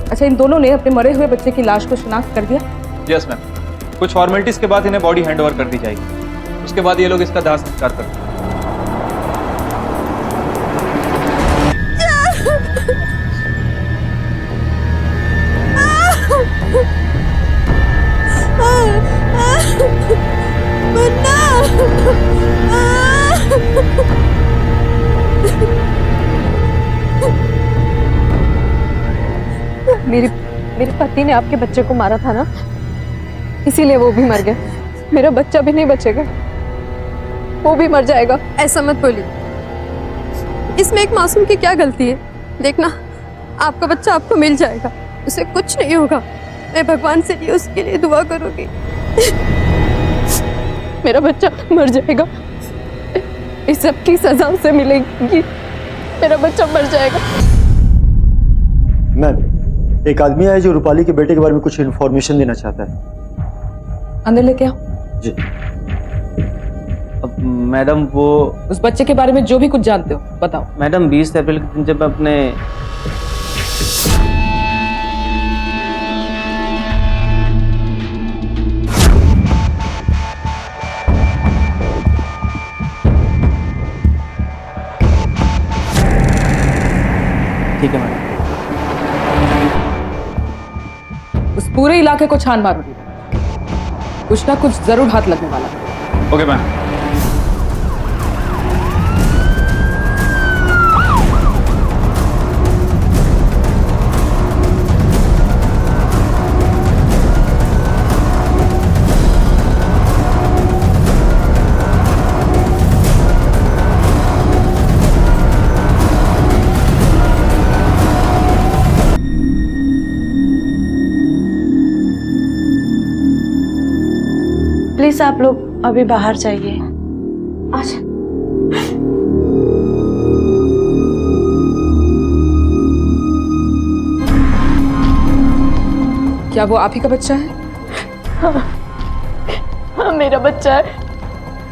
अच्छा, इन दोनों ने अपने मरे हुए बच्चे की लाश को शिनाख्त कर दिया? यस मैम, कुछ फॉर्मेलिटीज के बाद इन्हें बॉडी हैंड ओवर कर दी जाएगी। उसके बाद ये लोग इसका दाह संस्कार करते हैं। मेरे पति ने आपके बच्चे को मारा था ना, इसीलिए वो भी मर गया। मेरा बच्चा भी नहीं बचेगा, वो भी मर जाएगा। ऐसा मत बोलिए, इसमें एक मासूम की क्या गलती है? देखना, आपका बच्चा आपको मिल जाएगा, उसे कुछ नहीं होगा। मैं भगवान से भी उसके लिए दुआ करूंगी। मेरा बच्चा मर जाएगा, इस सब की सजा उसे मिलेगी। मेरा बच्चा मर जाएगा। मैम, एक आदमी है जो रूपाली के बेटे के बारे में कुछ इन्फॉर्मेशन देना चाहता है। अंदर लेके आओ। जी। अब मैडम, वो उस बच्चे के बारे में जो भी कुछ जानते हो बताओ। मैडम, 20 अप्रैल के दिन जब अपने ठीक है मैडम। उस पूरे इलाके को छान मारोगी, कुछ ना कुछ जरूर हाथ लगने वाला है। Okay ma'am. प्लीज आप लोग अभी बाहर जाइए। अच्छा। क्या वो आप ही का बच्चा है? हाँ, मेरा बच्चा है,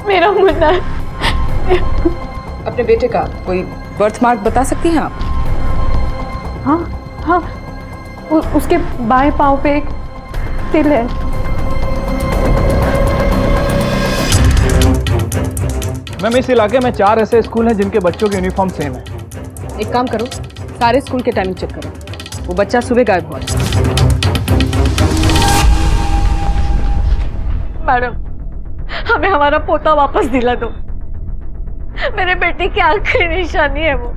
मेरा मुन्ना है। अपने बेटे का कोई बर्थ मार्क बता सकती हैं आप? हाँ, उसके बाएं पांव पे एक तिल है। मैम, इस इलाके में 4 ऐसे स्कूल हैं जिनके बच्चों के यूनिफॉर्म सेम है। एक काम करो, सारे स्कूल के टाइमिंग चेक करो। वो बच्चा सुबह गायब हुआ। मैडम, हमें हमारा पोता वापस दिला दो। मेरे बेटे की आखिरी निशानी है वो।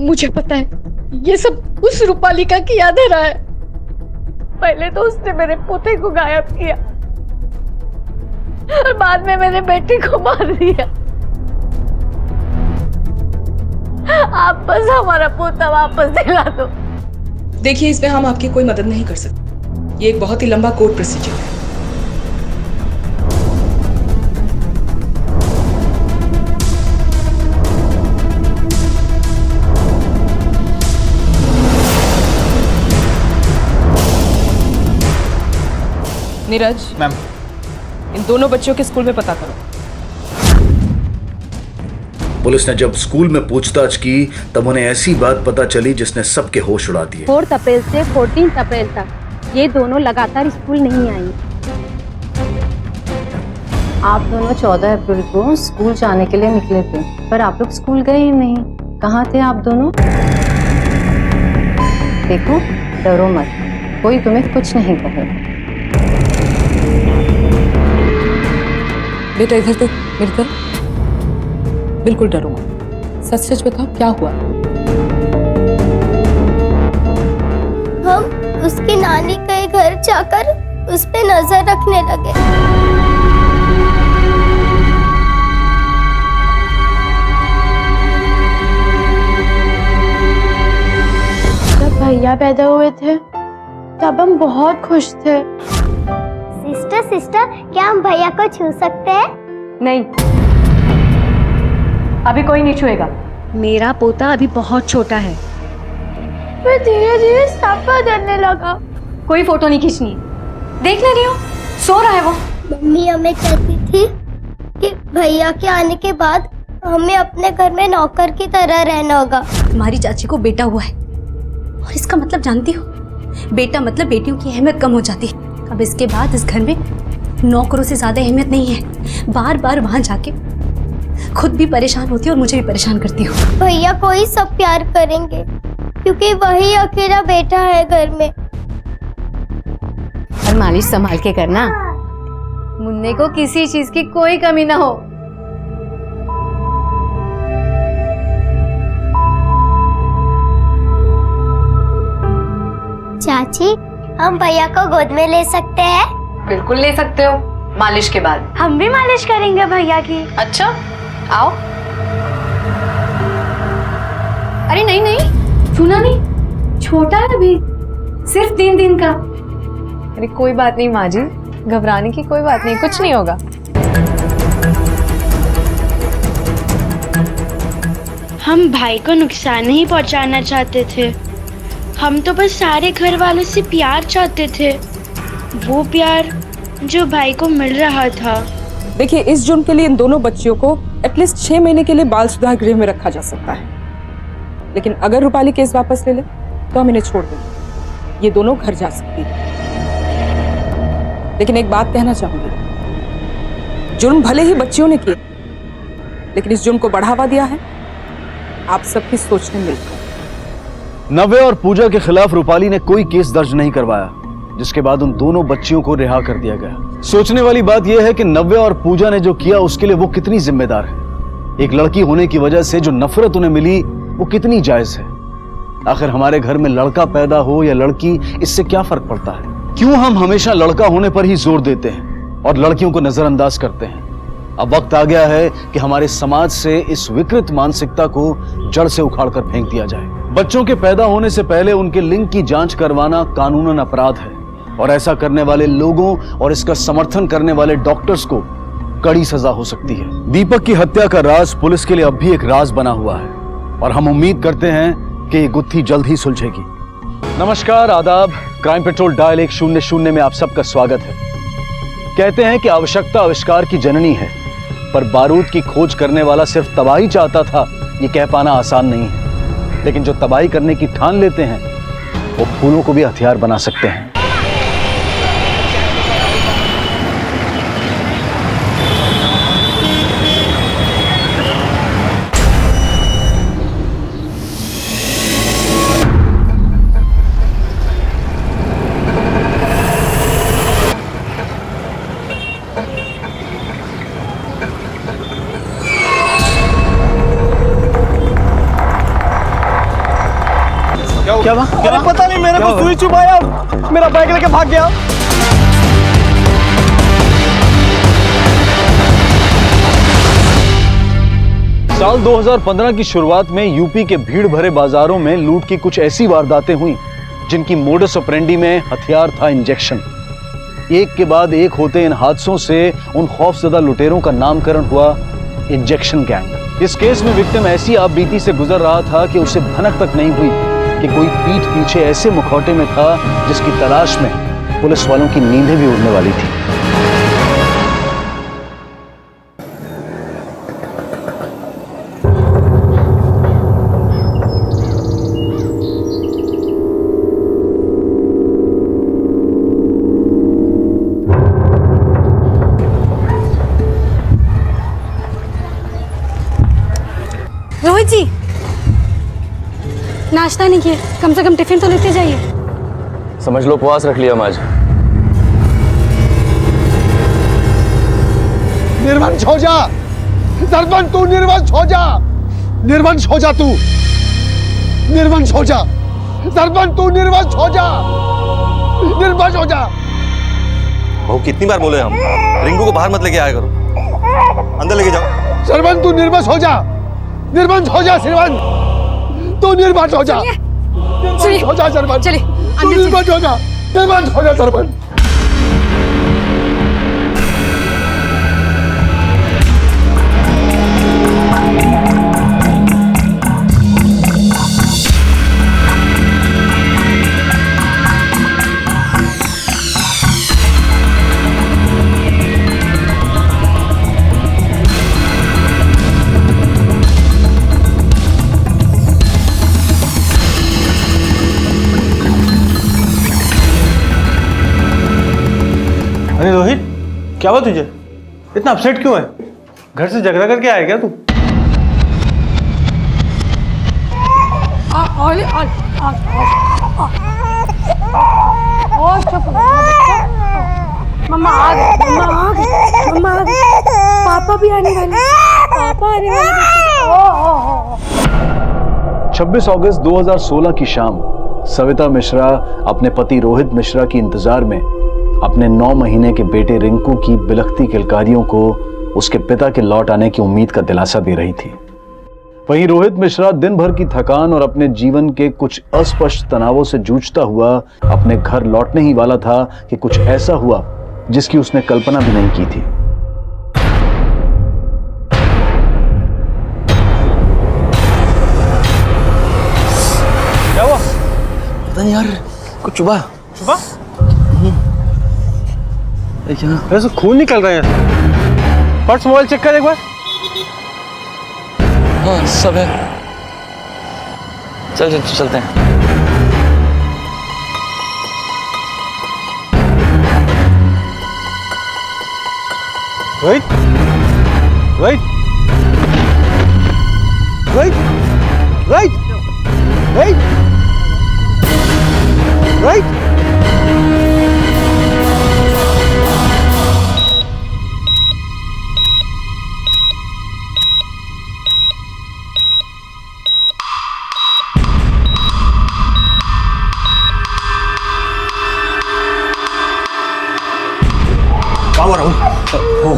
मुझे पता है ये सब उस रूपाली का किया धरा है। पहले तो उसने मेरे पोते को गायब किया और बाद में मेरे बेटे को मार दिया। आप बस हमारा पोता वापस दिला दो। देखिए, इसमें हम आपकी कोई मदद नहीं कर सकते। ये एक बहुत ही लंबा कोर्ट प्रोसीजर है। नीरज मैम, इन दोनों बच्चों के स्कूल में पता करो। पुलिस ने जब स्कूल में पूछताछ की तब उन्हें ऐसी बात पता चली जिसने सबके होश उड़ा दिए। 4 अप्रैल से 14 अप्रैल तक ये दोनों लगातार स्कूल नहीं आई। आप दोनों 14 अप्रैल को स्कूल जाने के लिए निकले थे, पर आप लोग स्कूल गए ही नहीं। कहाँ थे आप दोनों? देखो, डरो मत, कोई तुम्हें कुछ नहीं कहेगा। बेटा इधर देख, मेरी तरफ। बिल्कुल डरो मत, सच सच बताओ क्या हुआ। हम उसकी नानी के घर जाकर उस पे नजर रखने लगे। जब भैया पैदा हुए थे तब हम बहुत खुश थे। सिस्टर, क्या हम भैया को छू सकते हैं? नहीं, अभी कोई नहीं छुएगा। मेरा पोता अभी बहुत छोटा है। फिर धीरे धीरे सब बदलने लगा। कोई फोटो नहीं खींचनी, देख नहीं रही हो, सो रहा है वो। मम्मी हमें कहती थी कि भैया के आने के बाद हमें अपने घर में नौकर की तरह रहना होगा। तुम्हारी चाची को बेटा हुआ है और इसका मतलब जानती हो, बेटा मतलब बेटियों की अहमियत कम हो जाती है। अब इसके बाद इस घर में नौकरों से ज्यादा अहमियत नहीं है। बार बार वहां जाके खुद भी परेशान होती है और मुझे भी परेशान करती हो। भैया को ही सब प्यार करेंगे क्योंकि वही अकेला बेटा है घर में। और मालिश संभाल के करना, मुन्ने को किसी चीज की कोई कमी ना हो। चाची, हम भैया को गोद में ले सकते हैं? बिल्कुल ले सकते हो, मालिश के बाद। हम भी मालिश करेंगे भैया की। अच्छा, आओ। अरे नहीं नहीं, सुना नहीं, छोटा है अभी, सिर्फ 3 दिन का। अरे कोई बात नहीं माँ जी, घबराने की कोई बात नहीं, कुछ नहीं होगा। हम भाई को नुकसान नहीं पहुंचाना चाहते थे। हम तो बस सारे घर वालों से प्यार चाहते थे, वो प्यार जो भाई को मिल रहा था। देखिए, इस जुर्म के लिए इन दोनों बच्चियों को एटलीस्ट 6 महीने के लिए बाल सुधार गृह में रखा जा सकता है। लेकिन अगर रूपाली केस वापस ले ले तो हम इन्हें छोड़ देंगे, ये दोनों घर जा सकती है। लेकिन एक बात कहना चाहूंगी, जुर्म भले ही बच्चियों ने किए, लेकिन इस जुर्म को बढ़ावा दिया है आप सबकी सोचने मिलकर। नव्य और पूजा के खिलाफ रूपाली ने कोई केस दर्ज नहीं करवाया, जिसके बाद उन दोनों बच्चियों को रिहा कर दिया गया। सोचने वाली बात यह है कि नव्य और पूजा ने जो किया उसके लिए वो कितनी जिम्मेदार है। एक लड़की होने की वजह से जो नफरत उन्हें मिली वो कितनी जायज है। आखिर हमारे घर में लड़का पैदा हो या लड़की, इससे क्या फर्क पड़ता है? क्यों हम हमेशा लड़का होने पर ही जोर देते हैं और लड़कियों को नजरअंदाज करते हैं? अब वक्त आ गया है कि हमारे समाज से इस विकृत मानसिकता को जड़ से उखाड़कर फेंक दिया जाए। बच्चों के पैदा होने से पहले उनके लिंग की जांच करवाना कानूनन अपराध है और ऐसा करने वाले लोगों और इसका समर्थन करने वाले डॉक्टर्स को कड़ी सजा हो सकती है। दीपक की हत्या का राज पुलिस के लिए अब भी एक राज बना हुआ है और हम उम्मीद करते हैं कि ये गुत्थी जल्द ही सुलझेगी। नमस्कार, आदाब। क्राइम पेट्रोल डायल 100 में आप सबका स्वागत है। कहते हैं कि आवश्यकता आविष्कार की जननी है, पर बारूद की खोज करने वाला सिर्फ तबाही चाहता था, ये कह पाना आसान नहीं है। लेकिन जो तबाही करने की ठान लेते हैं वो फूलों को भी हथियार बना सकते हैं। क्या पता नहीं, मेरे को सुई चुभाया, मेरा बैग लेके भाग गया। साल 2015 की शुरुआत में यूपी के भीड़ भरे बाजारों में लूट की कुछ ऐसी वारदातें हुई जिनकी मोडस ऑपरेंडी में हथियार था इंजेक्शन। एक के बाद एक होते इन हादसों से उन खौफजदा लुटेरों का नामकरण हुआ इंजेक्शन गैंग। इस केस में विक्टिम ऐसी आपबीती से गुजर रहा था कि उसे भनक तक नहीं हुई कि कोई पीठ पीछे ऐसे मुखौटे में था जिसकी तलाश में पुलिस वालों की नींदें भी उड़ने वाली थी। रोहित जी, नाश्ता नहीं किया, कम से कम टिफिन तो लेते जाइए। समझ लो उपवास रख लिया हम आज। निर्वंश हो जा सरपंच, तू निर्वंश हो जा, निर्वंश हो जा, तू निर्वंश हो जा सरपंच, तू निर्वंश हो जा, निर्वंश हो जा। बहू कितनी बार बोले हम, रिंकू को बाहर मत लेके आया करो, अंदर लेके जाओ। सरपंच तू निर्वंश हो जा, निर्वंश हो जा सरपंच, तू निर्वंश हो जा, निर्वंश हो जा सरपंच, तू निर्वंश हो जा, निर्वंश हो जा सरपंच। अरे रोहित, क्या हुआ तुझे? इतना अपसेट क्यों है? घर से झगड़ा करके आया क्या तू? मम्मा आ गए, मम्मा आ गए, मम्मा आ गए, पापा भी आने वाले, पापा आने वाले। 26 अगस्त 2016 की शाम सविता मिश्रा अपने पति रोहित मिश्रा की इंतजार में अपने 9 महीने के बेटे रिंकू की बिलखती किलकारियों को उसके पिता के लौट आने की उम्मीद का दिलासा दे रही थी। वहीं रोहित मिश्रा दिन भर की थकान और अपने जीवन के कुछ अस्पष्ट तनावों से जूझता हुआ अपने घर लौटने ही वाला था कि कुछ ऐसा हुआ जिसकी उसने कल्पना भी नहीं की थी। क्या हुआ? पता नहीं यार, कुछ चुभा। चुभा? ऐसे खून निकल रहे हैं। पर्स मोबाइल चेक कर एक बार। हाँ सब है, चल चलते हैं। रोहित, रोहित, रोहित, रोहित, रोहित, रोहित।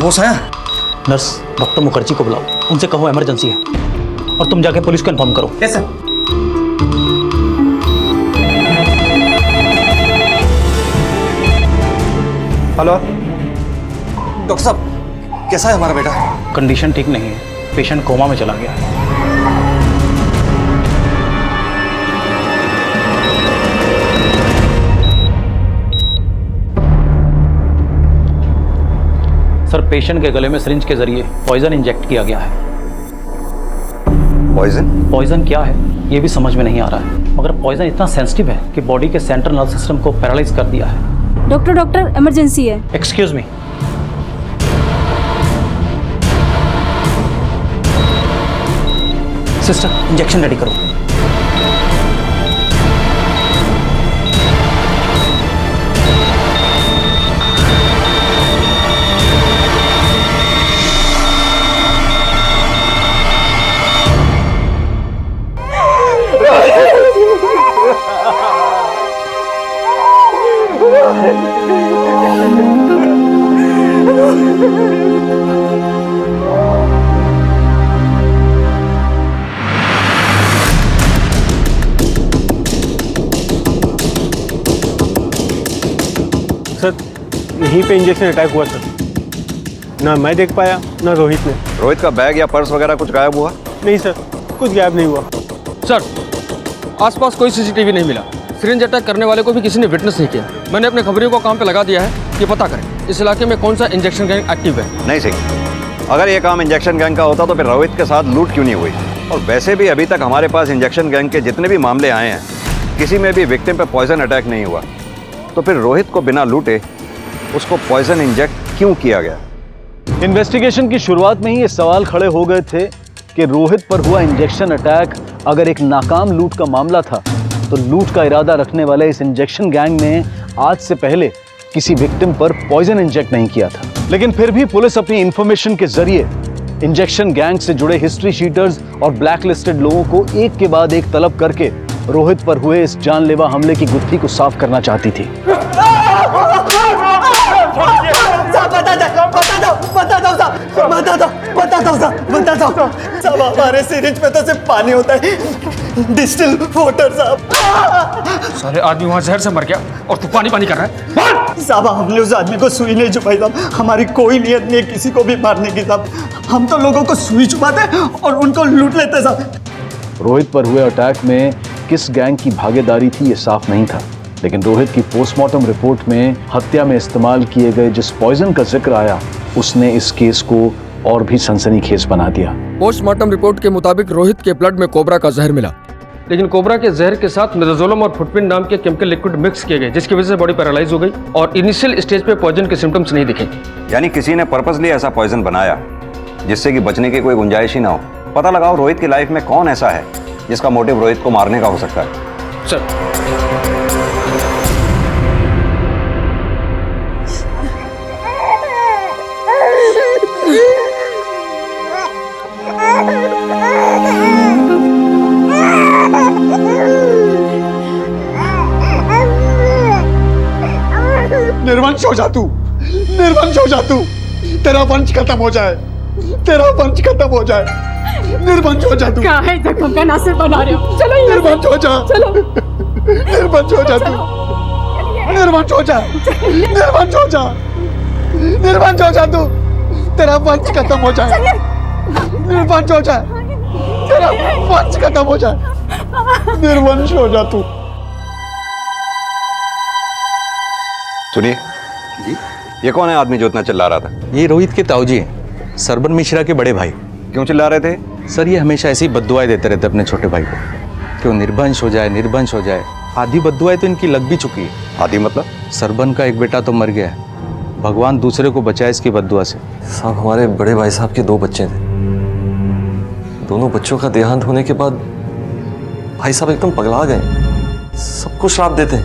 होश आया? नर्स डॉक्टर मुखर्जी को बुलाओ, उनसे कहो इमरजेंसी है, और तुम जाके पुलिस को इन्फॉर्म करो। कैसे? हेलो डॉक्टर साहब, कैसा है हमारा बेटा? कंडीशन ठीक नहीं है, पेशेंट कोमा में चला गया है। सर, पेशेंट के गले में सिरिंज के जरिए पॉइजन इंजेक्ट किया गया है। पॉइजन? पॉइजन क्या है ये भी समझ में नहीं आ रहा है, मगर पॉइजन इतना सेंसिटिव है कि बॉडी के सेंट्रल नर्व सिस्टम को पैरालाइज कर दिया है। डॉक्टर इमरजेंसी है। Excuse me. Sister, injection ready करो। सर यहीं पे इंजेक्शन अटैक हुआ सर। ना मैं देख पाया ना रोहित ने। रोहित का बैग या पर्स वगैरह कुछ गायब हुआ? नहीं सर, कुछ गायब नहीं हुआ। सर आसपास कोई सीसीटीवी नहीं मिला। सिरिंज अटैक करने वाले को भी किसी ने विटनेस नहीं किया। मैंने अपने खबरियों को काम पे लगा दिया है कि पता करें इस इलाके में कौन सा इंजेक्शन गैंग एक्टिव है। नहीं सिंह, अगर ये काम इंजेक्शन गैंग का होता तो फिर रोहित के साथ लूट क्यों नहीं हुई? और वैसे भी अभी तक हमारे पास इंजेक्शन गैंग के जितने भी मामले आए हैं, किसी में भी विक्टिम पे पॉइजन अटैक नहीं हुआ। तो फिर रोहित को बिना लूटे उसको पॉइजन इंजेक्ट क्यों किया गया? इन्वेस्टिगेशन की शुरुआत में ही ये सवाल खड़े हो गए थे कि रोहित पर हुआ इंजेक्शन अटैक अगर एक नाकाम लूट का मामला था तो लूट का इरादा रखने वाले इस इंजेक्शन गैंग ने आज से पहले किसी विक्टिम पर पॉइजन इंजेक्ट नहीं किया था। लेकिन फिर भी पुलिस अपनी इंफॉर्मेशन के जरिए इंजेक्शन गैंग से जुड़े हिस्ट्री शीटर्स और ब्लैक लिस्टेड लोगों को एक के बाद एक तलब करके रोहित पर हुए इस जानलेवा हमले की गुत्थी को साफ करना चाहती थी। साहब हमारे सिरिंज पे तो सिर्फ पानी होता है, डिस्टिल वाटर साहब। सारे आदमी वहां जहर से मर गया और तू पानी पानी कर रहा है। साहब हमने उस आदमी को सुई नहीं छुपाई साहब, हमारी कोई नियत नहीं है किसी को भी मारने की साहब। हम तो लोगों को सुई छुपाते और उनको लूट लेते साहब। रोहित पर हुए अटैक में किस गैंग की भागीदारी थी ये साफ नहीं था, लेकिन रोहित की पोस्टमार्टम रिपोर्ट में हत्या में इस्तेमाल किए गए जिस पॉइजन का जिक्र आया उसने इस केस को और भी सनसनीखेज बना दिया। पोस्टमार्टम रिपोर्ट के मुताबिक रोहित के ब्लड में कोबरा का जहर मिला, लेकिन कोबरा के जहर के साथ मिडाजोलम और फुटपिन नाम के केमिकल लिक्विड मिक्स किए गए जिसकी वजह से बॉडी पैरालाइज हो गई और इनिशियल स्टेज पे पॉइजन के सिम्टम्स नहीं दिखे। यानी किसी ने पर्पसली ऐसा पॉइजन बनाया जिससे कि बचने की कोई गुंजाइश ही ना हो। पता लगाओ रोहित की लाइफ में कौन ऐसा है जिसका मोटिव रोहित को मारने का हो सकता है। सर निर्वंश हो जा तू, निर्वंश हो जा तू, तेरा वंश खत्म हो जाए, तेरा वंश खत्म हो जाए, निर्वंश हो जा तू। क्या है जख्म का नासिर बना रहे हो? चलो यहाँ से। निर्वंश हो जा, चलो निर्वंश हो जा तू, निर्वंश हो जा, निर्वंश हो जा, निर्वंश हो जा तू, तेरा वंश खत्म हो जाए, निर्वंश हो जाए, तेरा वंश खत्म हो जाए, निर्वंश हो जा तू। सुनिए, ये कौन है आदमी जो इतना चिल्ला रहा था? ये रोहित के ताऊजी हैं, सरबन मिश्रा के बड़े भाई। क्यों चिल्ला रहे थे? सर ये हमेशा ऐसी बद्दुआएं देते रहते अपने छोटे भाई को कि वो निर्वंश हो जाए, निर्वंश हो जाए। आधी बद्दुआएं तो इनकी लग भी चुकी है। आधी मतलब? सरबन का एक बेटा तो मर गया है, भगवान दूसरे को बचाए इसकी बद्दुआ से। साहब हमारे बड़े भाई साहब के 2 बच्चे थे, दोनों बच्चों का देहांत होने के बाद भाई साहब एकदम पगला गए, सबको श्राप देते हैं।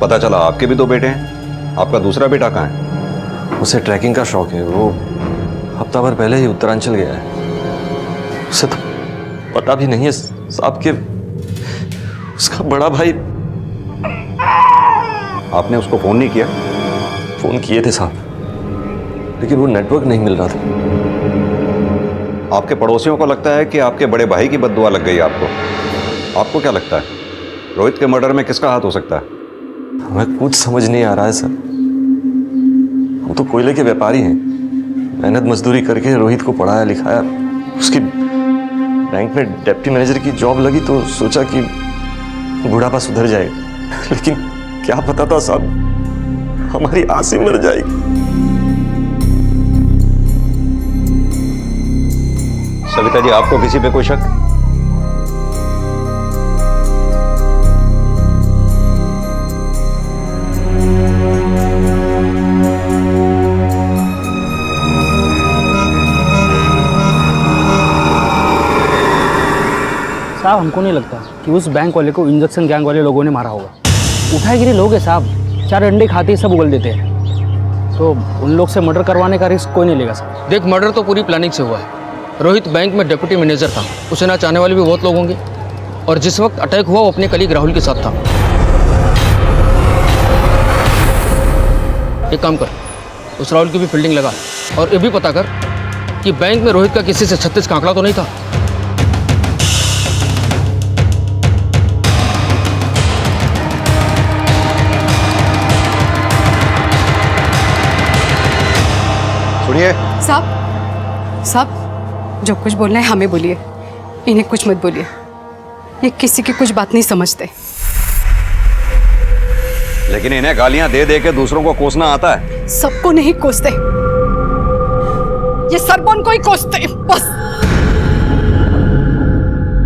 पता चला आपके भी 2 बेटे हैं। आपका दूसरा बेटा कहाँ है? उसे ट्रैकिंग का शौक है, वो हफ्ता भर पहले ही उत्तरांचल गया है। उसे तो पता भी नहीं है साहब के उसका बड़ा भाई। आपने उसको फोन नहीं किया? फोन किए थे साहब, लेकिन वो नेटवर्क नहीं मिल रहा था। आपके पड़ोसियों को लगता है कि आपके बड़े भाई की बद्दुआ लग गई आपको। आपको क्या लगता है रोहित के मर्डर में किसका हाथ हो सकता है? हमें कुछ समझ नहीं आ रहा है सर। हम तो कोयले के व्यापारी हैं, मेहनत मजदूरी करके रोहित को पढ़ाया लिखाया, उसकी बैंक में डिप्टी मैनेजर की जॉब लगी तो सोचा कि बुढ़ापा सुधर जाएगा, लेकिन क्या पता था साहब हमारी आस ही मर जाएगी। सविता जी, आपको किसी पे कोई शक? साहब हमको नहीं लगता कि उस बैंक वाले को इंजेक्शन गैंग वाले लोगों ने मारा होगा। उठाए गिरे लोग हैं साहब, 4 अंडे खाते ही सब उगल देते हैं, तो उन लोग से मर्डर करवाने का रिस्क कोई नहीं लेगा साहब। देख, मर्डर तो पूरी प्लानिंग से हुआ है। रोहित बैंक में डिप्टी मैनेजर था, उसे ना चाहने वाले भी बहुत लोग होंगे, और जिस वक्त अटैक हुआ वो अपने कलीग राहुल के साथ था। एक काम कर, उस राहुल की भी फील्डिंग लगा और ये भी पता कर कि बैंक में रोहित का किसी से 36 का आंकड़ा तो नहीं था। साहब जो कुछ बोलना है हमें बोलिए, इन्हें कुछ मत बोलिए। ये किसी की कुछ बात नहीं समझते। लेकिन इन्हें गालियां दे दे के दूसरों को कोसना आता है। सबको नहीं कोसते, ये सरबन को ही कोसते बस।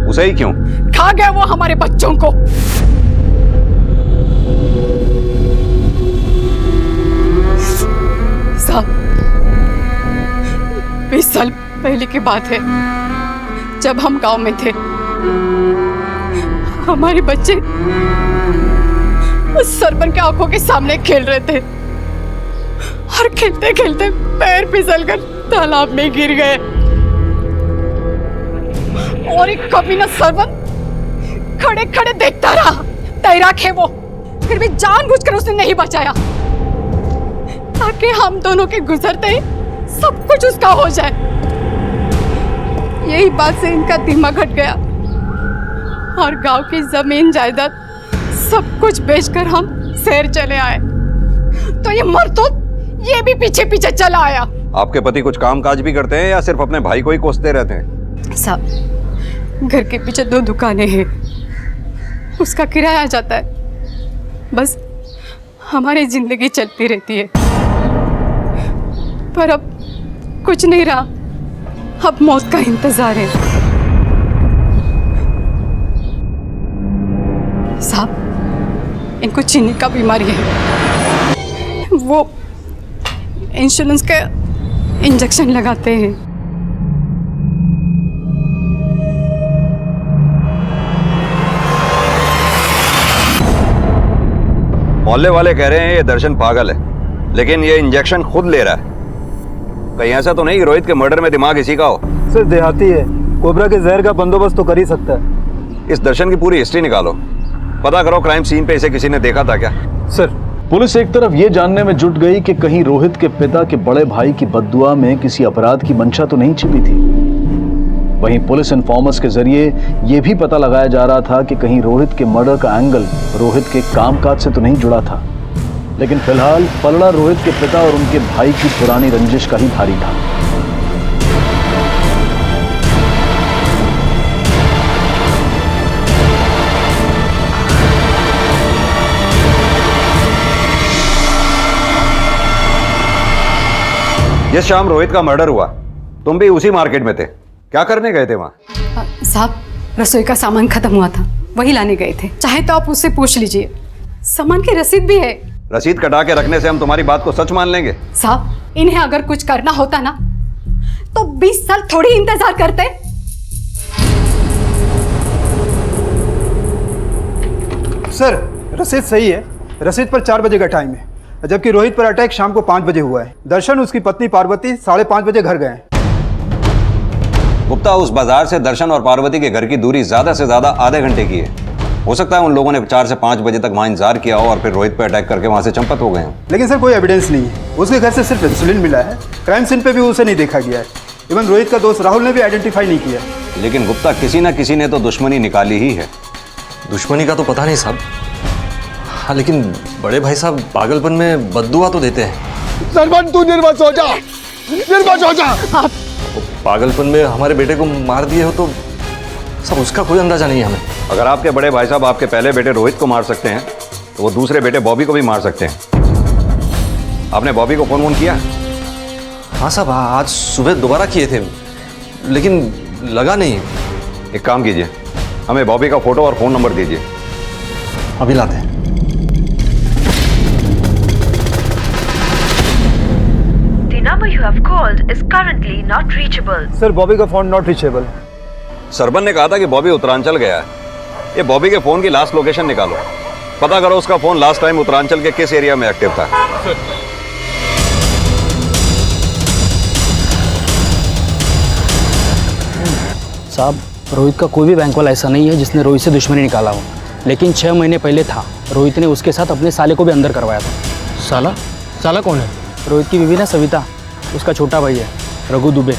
उसे ही क्यों? खा गया वो हमारे बच्चों को। साहब 20 साल पहले की बात है, जब हम गांव में थे। हमारे बच्चे उस सरपंच के आंखों के सामने खेल रहे थे और खेलते खेलते पैर फिसलकर तालाब में गिर गए और एक कमीना सरपंच खड़े खड़े देखता रहा। तैराक है वो, फिर भी जानबूझकर उसने नहीं बचाया ताकि हम दोनों के गुजरते ही सब कुछ उसका हो जाए। यही बात से इनका दिमाग हट गया और गांव की जमीन जायदाद सब कुछ बेचकर हम शहर चले आए। तो ये मरतूत ये भी पीछे पीछे चला आया। आपके पति कुछ काम काज भी करते हैं या सिर्फ अपने भाई को ही कोसते रहते हैं? साहब घर के पीछे 2 दुकानें हैं, उसका किराया आ जाता है, बस हमारी जिंदगी चलती रहती है। पर अब कुछ नहीं रहा, अब मौत का इंतजार है। साहब इनको चीनी का बीमारी है, वो इंश्योरेंस का इंजेक्शन लगाते हैं। मोहल्ले वाले कह रहे हैं ये दर्शन पागल है, लेकिन ये इंजेक्शन खुद ले रहा है। कहीं ऐसा तो नहीं कि रोहित के मर्डर में दिमाग इसी का हो? सर देहाती है, कोबरा के जहर का बंदोबस्त तो कर ही सकता है। इस दर्शन की पूरी हिस्ट्री निकालो, पता करो क्राइम सीन पे इसे किसी ने देखा था क्या? सर पुलिस एक तरफ ये जानने में जुट गई कि कहीं रोहित के पिता के बड़े भाई की बद्दुआ में किसी अपराध की मंशा तो नहीं छिपी थी। वहीं पुलिस इन्फॉर्मर्स के जरिए यह भी पता लगाया जा रहा था कि कहीं रोहित के मर्डर का एंगल रोहित के कामकाज से तो नहीं जुड़ा था। लेकिन फिलहाल पलड़ा रोहित के पिता और उनके भाई की पुरानी रंजिश का ही भारी था। जिस शाम रोहित का मर्डर हुआ तुम भी उसी मार्केट में थे, क्या करने गए थे वहां? साहब रसोई का सामान खत्म हुआ था, वही लाने गए थे। चाहे तो आप उससे पूछ लीजिए, सामान की रसीद भी है। रसीद कटा के रखने से हम तुम्हारी बात को सच मान लेंगे? साहब इन्हें अगर कुछ करना होता ना तो 20 साल थोड़ी इंतजार करते। सर रसीद सही है, रसीद पर 4 बजे का टाइम है, जबकि रोहित पर अटैक शाम को 5 बजे हुआ है। दर्शन उसकी पत्नी पार्वती 5:30 बजे घर गए। गुप्ता, उस बाजार से दर्शन और पार्वती के घर की दूरी ज्यादा से ज्यादा आधे घंटे की है। हो सकता है उन लोगों ने 4 से 5 बजे तक वहां इंतजार किया हो और फिर रोहित पर अटैक करके वहां से चंपत हो गए हैं। लेकिन सर कोई एविडेंस नहीं है, उसके घर से सिर्फ इंसुलिन मिला है, क्राइम सीन पे भी उसे नहीं देखा गया है। इवन रोहित का दोस्त राहुल ने भी आइडेंटिफाई नहीं किया। लेकिन गुप्ता, किसी ना किसी ने तो दुश्मनी निकाली ही है। दुश्मनी का तो पता नहीं साहब, हाँ लेकिन बड़े भाई साहब पागलपन में बद्दुआ तो देते हैं। सरपंच तू निर्वश हो जा, निर्वश हो जा। पागलपन में हमारे बेटे को मार दिए हो तो सब उसका कोई अंदाजा नहीं है हमें। अगर आपके बड़े भाई साहब आपके पहले बेटे रोहित को मार सकते हैं तो वो दूसरे बेटे बॉबी को भी मार सकते हैं। आपने बॉबी को फोन वोन किया? हाँ साहब, आज सुबह दोबारा किए थे लेकिन लगा नहीं। एक काम कीजिए, हमें बॉबी का फोटो और फोन नंबर दीजिए। अभी लाते हैं। number you have called is currently not reachable. Sir Bobby का फोन नॉट रीचेबल। सरबन ने कहा था कि बॉबी उत्तरांचल गया है। ये बॉबी के फोन की लास्ट लोकेशन निकालो, पता करो उसका फोन लास्ट टाइम उत्तरांचल के किस एरिया में एक्टिव था। साहब रोहित का कोई भी बैंक वाला ऐसा नहीं है जिसने रोहित से दुश्मनी निकाला हो, लेकिन 6 महीने पहले था। रोहित ने उसके साथ अपने साले को भी अंदर करवाया था। साला? साला कौन है? रोहित की बीवी ना सविता, उसका छोटा भाई है रघु दुबे।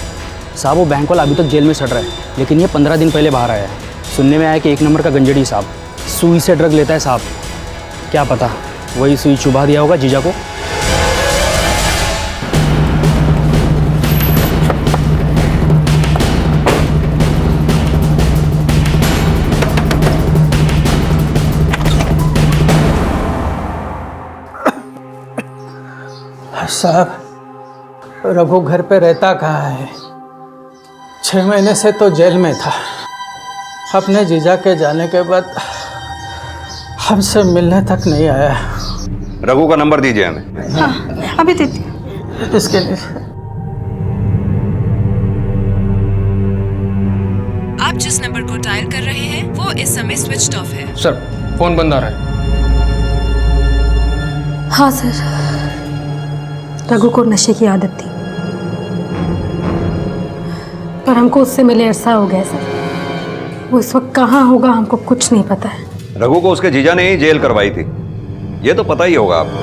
साहब वो बैंक वाला अभी तक जेल में सड़ रहा है, लेकिन ये 15 दिन पहले बाहर आया है। सुनने में आया कि 1 नंबर का गंजड़ी साहब सुई से ड्रग लेता है साहब। क्या पता वही सुई चुभा दिया होगा जीजा को। साहब, रघु घर पे रहता कहाँ है? 6 महीने से तो जेल में था। अपने जीजा के जाने के बाद हमसे मिलने तक नहीं आया। रघु का नंबर दीजिए हमें। हाँ, अभी देती हूँ। इसके लिए आप जिस नंबर को डायल कर रहे हैं वो इस समय स्विच्ड ऑफ है। सर, फोन बंद आ रहा है। हाँ सर, रघु को नशे की आदत थी, पर हमको उससे मिले अरसा हो गया सर। वो इस वक्त कहाँ होगा हमको कुछ नहीं पता है। रघु को उसके जीजा ने ही जेल करवाई थी, ये तो पता ही होगा आपको।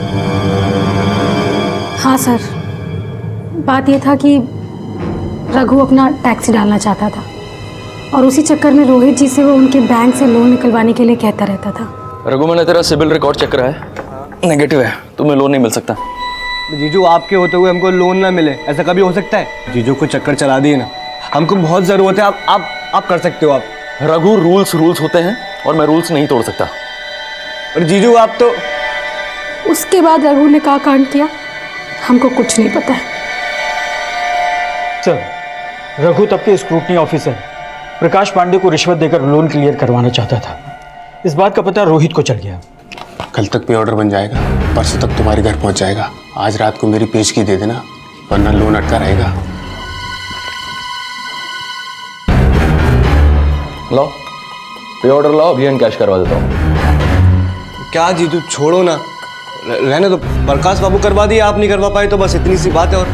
हाँ सर, बात ये था कि रघु अपना टैक्सी डालना चाहता था और उसी चक्कर में रोहित जी से वो उनके बैंक से लोन निकलवाने के लिए कहता रहता था। रघु, मैंने तेरा सिबिल रिकॉर्ड चेक करा है, नेगेटिव है, तुम्हें लोन नहीं मिल सकता। जीजू, आपके होते हुए हमको लोन ना मिले, ऐसा कभी हो सकता है? जीजू को चक्कर चला दिए ना, हमको बहुत जरूरत है। आप कर सकते हो। आप रघु, रूल्स होते हैं और मैं रूल्स नहीं तोड़ सकता। और जीजू, आप तो उसके बाद रघु ने क्या कांड किया हमको कुछ नहीं पता है। सर, रघु तब के स्क्रूटनी ऑफिसर प्रकाश पांडे को रिश्वत देकर लोन क्लियर करवाना चाहता था। इस बात का पता रोहित को चल गया। कल तक पे ऑर्डर बन जाएगा, परसों तक तुम्हारे घर पहुंच जाएगा। आज रात को मेरी पेशगी दे देना, वरना लोन अटका रहेगा। लाओ, पे ऑर्डर लाओ, अभी एंड कैश करवा देता हूँ। क्या जीजू, छोड़ो ना, रहने दो। प्रकाश बाबू करवा दिए, आप नहीं करवा पाए तो बस इतनी सी बात है। और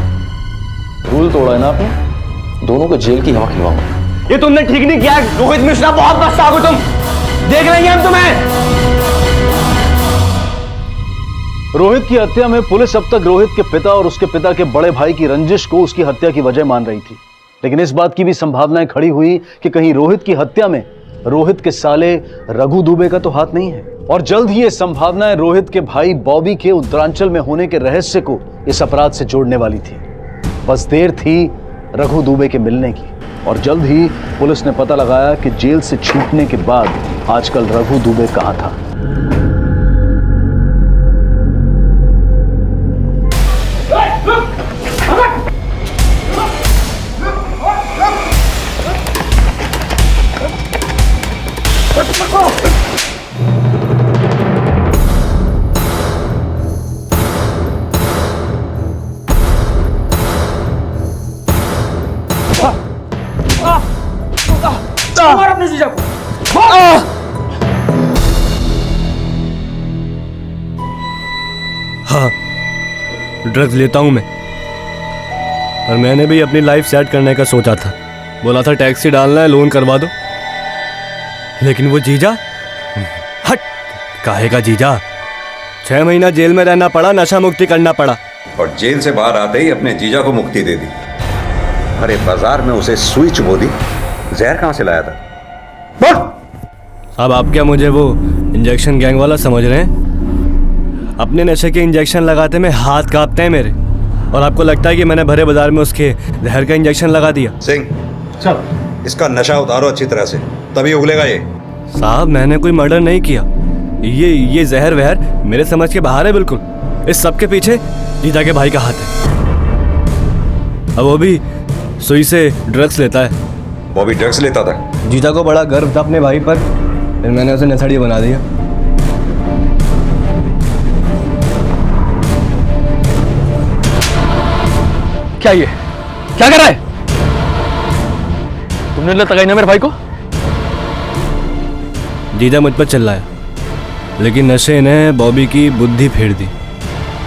रूल तोड़ा है ना आपने, दोनों को जेल की हवा खिलवाऊंगा। ये तुमने ठीक नहीं किया रोहित मिश्रा, बहुत गुस्सा हो तुम, देख रहे हैं हम तुम्हें। रोहित की हत्या में पुलिस अब तक रोहित के पिता और उसके पिता के बड़े भाई की रंजिश को उसकी हत्या की वजह मान रही थी, लेकिन इस बात की भी संभावनाएं खड़ी हुई कि कहीं रोहित की हत्या में रोहित के साले रघु दुबे का तो हाथ नहीं है। और जल्द ही ये संभावनाएं रोहित के भाई बॉबी के उत्तरांचल में होने के रहस्य को इस अपराध से जोड़ने वाली थी। बस देर थी रघु दुबे के मिलने की, और जल्द ही पुलिस ने पता लगाया कि जेल से छूटने के बाद आजकल रघु दुबे कहां था। मार अपने जीजा को। हाँ, ड्रग्स लेता हूं मैं, पर मैंने भी अपनी लाइफ सेट करने का सोचा था। बोला था टैक्सी डालना है, लोन करवा दो, लेकिन वो जीजा, हट, काहे का जीजा। 6 महीना जेल में रहना पड़ा, नशा मुक्ति करना पड़ा, और जेल से बाहर आते ही अपने जीजा को मुक्ति दे दी। अरे बाजार में उसे सुई चुबो दी, जहर कहां से लाया था? अब आप क्या मुझे वो इंजेक्शन गैंग वाला समझ रहे हैं? अपने नशे के इंजेक्शन लगाते में हाथ कांपते हैं मेरे, और आपको लगता है कि मैंने भरे बाजार में उसके जहर का इंजेक्शन लगा दिया? सिंह, सर, इसका नशा उतारो अच्छी तरह से, तभी उगलेगा ये। साहब, मैंने कोई मर्डर नहीं किया। ये जहर वहर मेरे समझ के बाहर है बिल्कुल। इस सब के पीछे जीजा के भाई का हाथ है। अब वो भी सुई से ड्रग्स लेता है। वो भी ड्रग्स लेता था? जीजा को बड़ा गर्व था अपने भाई पर, फिर मैंने उसे नशेड़ी बना दिया। क्या ये क्या कर रहा है? तुमने लगाई ना मेरे भाई को? जीजा मुझ पर चिल्लाया, लेकिन नशे ने बॉबी की बुद्धि फेर दी।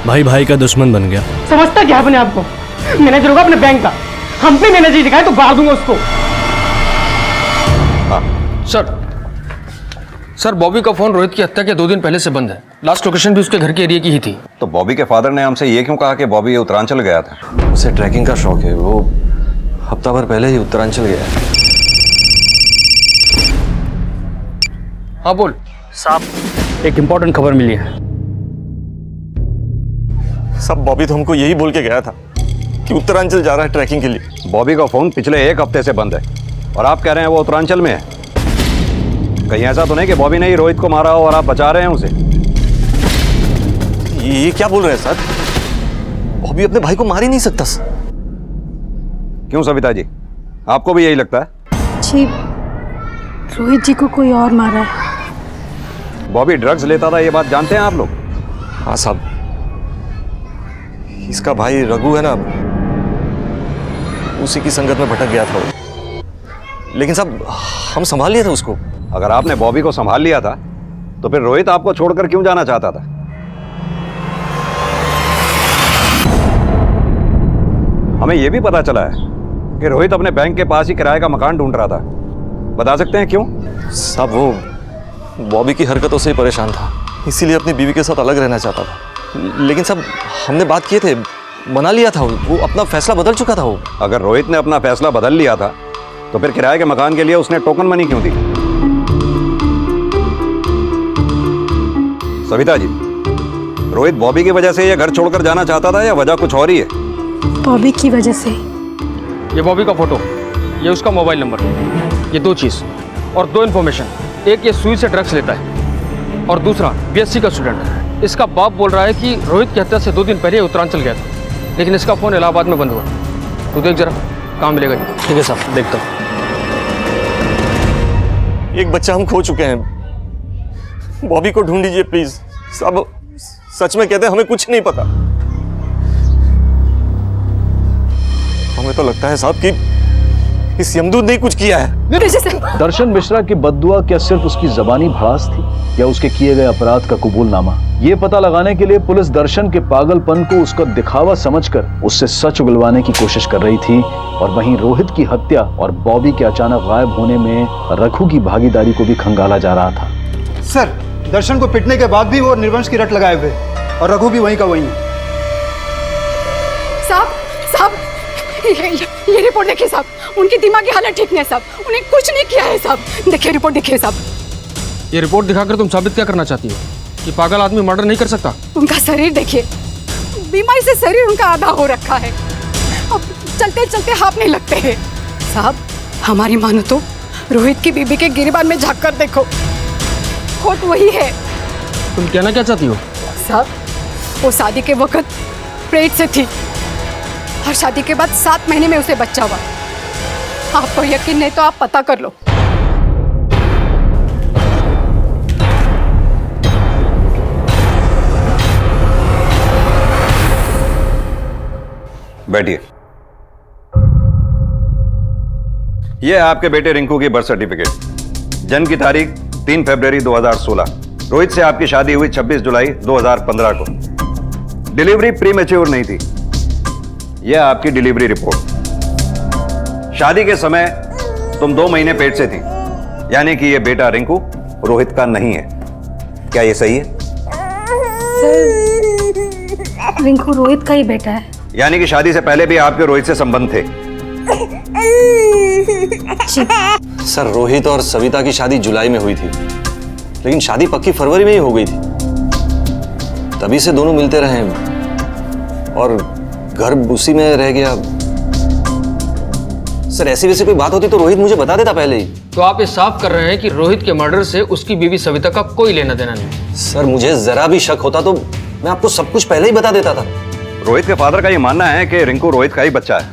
भाई भाई का दुश्मन बन गया। समझता क्या अपने आपको? मैनेजर होगा अपने बैंक का, हम पे मैनेजर दिखाए तो गाड़ दूंगा उसको। सर, बॉबी का फोन रोहित की हत्या के 2 दिन पहले से बंद है। लास्ट लोकेशन भी उसके घर के एरिया की ही थी। तो बॉबी के फादर ने हमसे ये क्यों कहा कि बॉबी उत्तरांचल गया था? उसे ट्रैकिंग का शौक है, वो हफ्ता भर पहले ही उत्तरांचल गया है। हाँ बोल साहब, एक इम्पोर्टेंट खबर मिली है। सब बॉबी तो हमको यही बोल के गया था कि उत्तरांचल जा रहा है ट्रैकिंग के लिए। बॉबी का फोन पिछले 1 हफ्ते से बंद है, और आप कह रहे हैं वो उत्तरांचल में है। कहीं ऐसा तो नहीं कि बॉबी ने ही रोहित को मारा हो और आप बचा रहे हैं उसे? ये क्या बोल रहे हैं सर? बॉबी अपने भाई को मार ही नहीं सकता सर। क्यों सविता जी, आपको भी यही लगता है? जी, रोहित जी को कोई और मारा है। बॉबी ड्रग्स लेता था, ये बात जानते हैं आप लोग? हाँ साहब, इसका भाई रघु है ना, उसी की संगत में भटक गया था वो। लेकिन साहब हम संभाल लिया था उसको। अगर आपने बॉबी को संभाल लिया था तो फिर रोहित आपको छोड़कर क्यों जाना चाहता था? हमें यह भी पता चला है कि रोहित अपने बैंक के पास ही किराए का मकान ढूंढ रहा था। बता सकते हैं क्यों? साहब वो बॉबी की हरकतों से ही परेशान था, इसीलिए अपनी बीवी के साथ अलग रहना चाहता था। लेकिन साहब हमने बात किए थे, मना लिया था, वो अपना फैसला बदल चुका था वो। अगर रोहित ने अपना फैसला बदल लिया था तो फिर किराए के मकान के लिए उसने टोकन मनी क्यों दी? सविता जी, रोहित बॉबी की वजह से ये घर छोड़कर जाना चाहता था या वजह कुछ और ही है? बॉबी की वजह से। ये बॉबी का फोटो, ये उसका मोबाइल नंबर, ये 2 चीज़ और 2 इन्फॉर्मेशन। एक ये सुई से ड्रग्स लेता है और दूसरा बीएससी का स्टूडेंट। इसका बाप बोल रहा है कि रोहित की हत्या से 2 दिन पहले उत्तरांचल गया था, लेकिन इसका फ़ोन इलाहाबाद में बंद हुआ। तू देख जरा, कहाँ मिलेगा ये? ठीक है साहब, देखता हूँ। एक बच्चा हम खो चुके हैं, बॉबी को ढूंढ लीजिए प्लीज साहब। सच में कहते हैं हमें कुछ नहीं पता। हमें तो लगता है साहब कि इस यमदूत ने कुछ किया है। दर्शन मिश्रा की बद्दुआ क्या सिर्फ उसकी जबानी भड़ास थी या उसके किए गए अपराध का कबूलनामा? ये पता लगाने के लिए पुलिस दर्शन के पागलपन को उसका दिखावा समझकर उससे सच उगलवाने की कोशिश कर रही थी, और वहीं रोहित की हत्या और बॉबी के अचानक गायब होने में रघु की भागीदारी को भी खंगाला जा रहा था। सर, दर्शन को पिटने के बाद भी वो निर्वंश की रट लगाए हुए, और रघु भी वहीं का वहीं है। साहब, ये रिपोर्ट देखिए साहब, उनकी दिमागी हालत ठीक नहीं है साहब, उन्हें कुछ नहीं किया है साहब। देखिए रिपोर्ट, देखिए साहब। ये रिपोर्ट दिखाकर तुम साबित क्या करना चाहती हो? कि पागल आदमी मर्डर नहीं कर सकता? उनका शरीर देखिए, बीमारी से शरीर उनका आधा हो रखा है, अब चलते चलते हाथ नहीं लगते हैं साहब। हमारी मानो तो रोहित की बीबी के गिरबान में झाँक कर देखो, खोट वही है। तुम कहना क्या चाहती हो? साहब, वो शादी के वक्त पेट से थी और शादी के बाद 7 महीने में उसे बच्चा हुआ। आपको यकीन नहीं तो आप पता कर लो। बैठिए। यह है आपके बेटे रिंकू की बर्थ सर्टिफिकेट। जन्म की तारीख 3 फरवरी 2016। रोहित से आपकी शादी हुई 26 जुलाई 2015 को। डिलीवरी प्रीमेच्योर नहीं थी। यह आपकी डिलीवरी रिपोर्ट। शादी के समय तुम 2 महीने पेट से थी, यानी कि यह बेटा रिंकू रोहित का नहीं है। क्या यह सही है? सर, रिंकू रोहित का ही बेटा है। यानी कि शादी से पहले भी आपके रोहित से संबंध थे? सर, रोहित और सविता की शादी जुलाई में हुई थी, लेकिन शादी पक्की फरवरी में ही हो गई थी। तभी से दोनों मिलते रहे और घर उसी में रह गया। सर, ऐसी वैसी कोई बात होती तो रोहित मुझे बता देता पहले ही। तो आप ये साफ कर रहे हैं कि रोहित के मर्डर से उसकी बीवी सविता का कोई लेना देना नहीं? सर, मुझे जरा भी शक होता तो मैं आपको सब कुछ पहले ही बता देता था। रोहित के फादर का यह मानना है कि रिंकू रोहित का ही बच्चा है,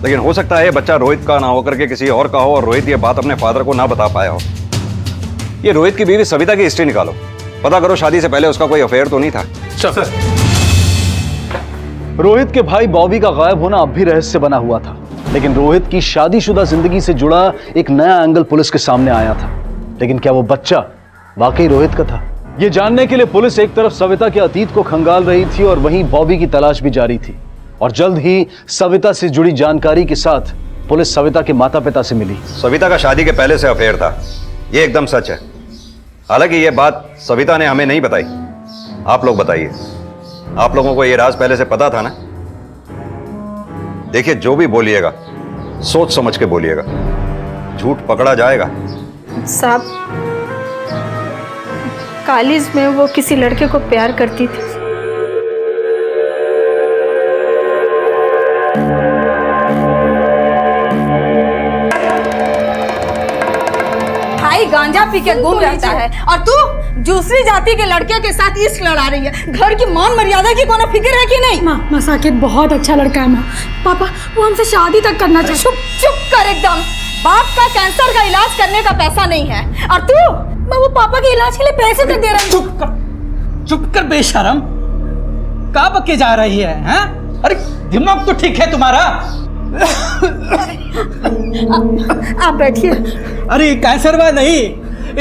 लेकिन हो सकता है ये बच्चा रोहित का ना होकर के किसी और का हो और रोहित ये बात अपने फादर को ना बता पाया हो। ये रोहित की बीवी सविता की हिस्ट्री निकालो, पता करो शादी से पहले उसका कोई अफेयर तो नहीं था। सर, रोहित के भाई बॉबी का गायब होना अब भी रहस्य बना हुआ था, लेकिन रोहित की शादीशुदा जिंदगी से जुड़ा एक नया एंगल पुलिस के सामने आया था। लेकिन क्या वो बच्चा वाकई रोहित का था? ये जानने के लिए पुलिस एक तरफ सविता के अतीत को खंगाल रही थी और वहीं बॉबी की तलाश भी जारी थी। और जल्द ही सविता से जुड़ी जानकारी के साथ पुलिस सविता के माता पिता से मिली। सविता का शादी के पहले से अफेयर था, ये एकदम सच है। हालांकि ये बात सविता ने हमें नहीं बताई। आप लोग बताइए, आप लोगों को ये राज पहले से पता था ना? देखिए, जो भी बोलिएगा सोच समझ के बोलिएगा, झूठ पकड़ा जाएगा। साहब, कॉलेज में वो किसी लड़के को प्यार करती थी। हाय गांजा पी के घूम रहता है और तू दूसरी जाति के लड़के के साथ इश्क लड़ा रही है। घर की मान मर्यादा की कोनो फिक्र है कि नहीं? माँ साकेत बहुत अच्छा लड़का है माँ। पापा वो हमसे शादी तक करना चाहते। चुप कर एकदम। बाप का कैंसर का इलाज करने का पैसा नहीं है और तू मैं वो पापा के इलाज के लिए पैसे तक दे रही हूँ। चुप कर बेशरम। कहाँ बके जा रही है हैं? अरे दिमाग तो ठीक है तुम्हारा? आप बैठिए। अरे कैंसरवा नहीं,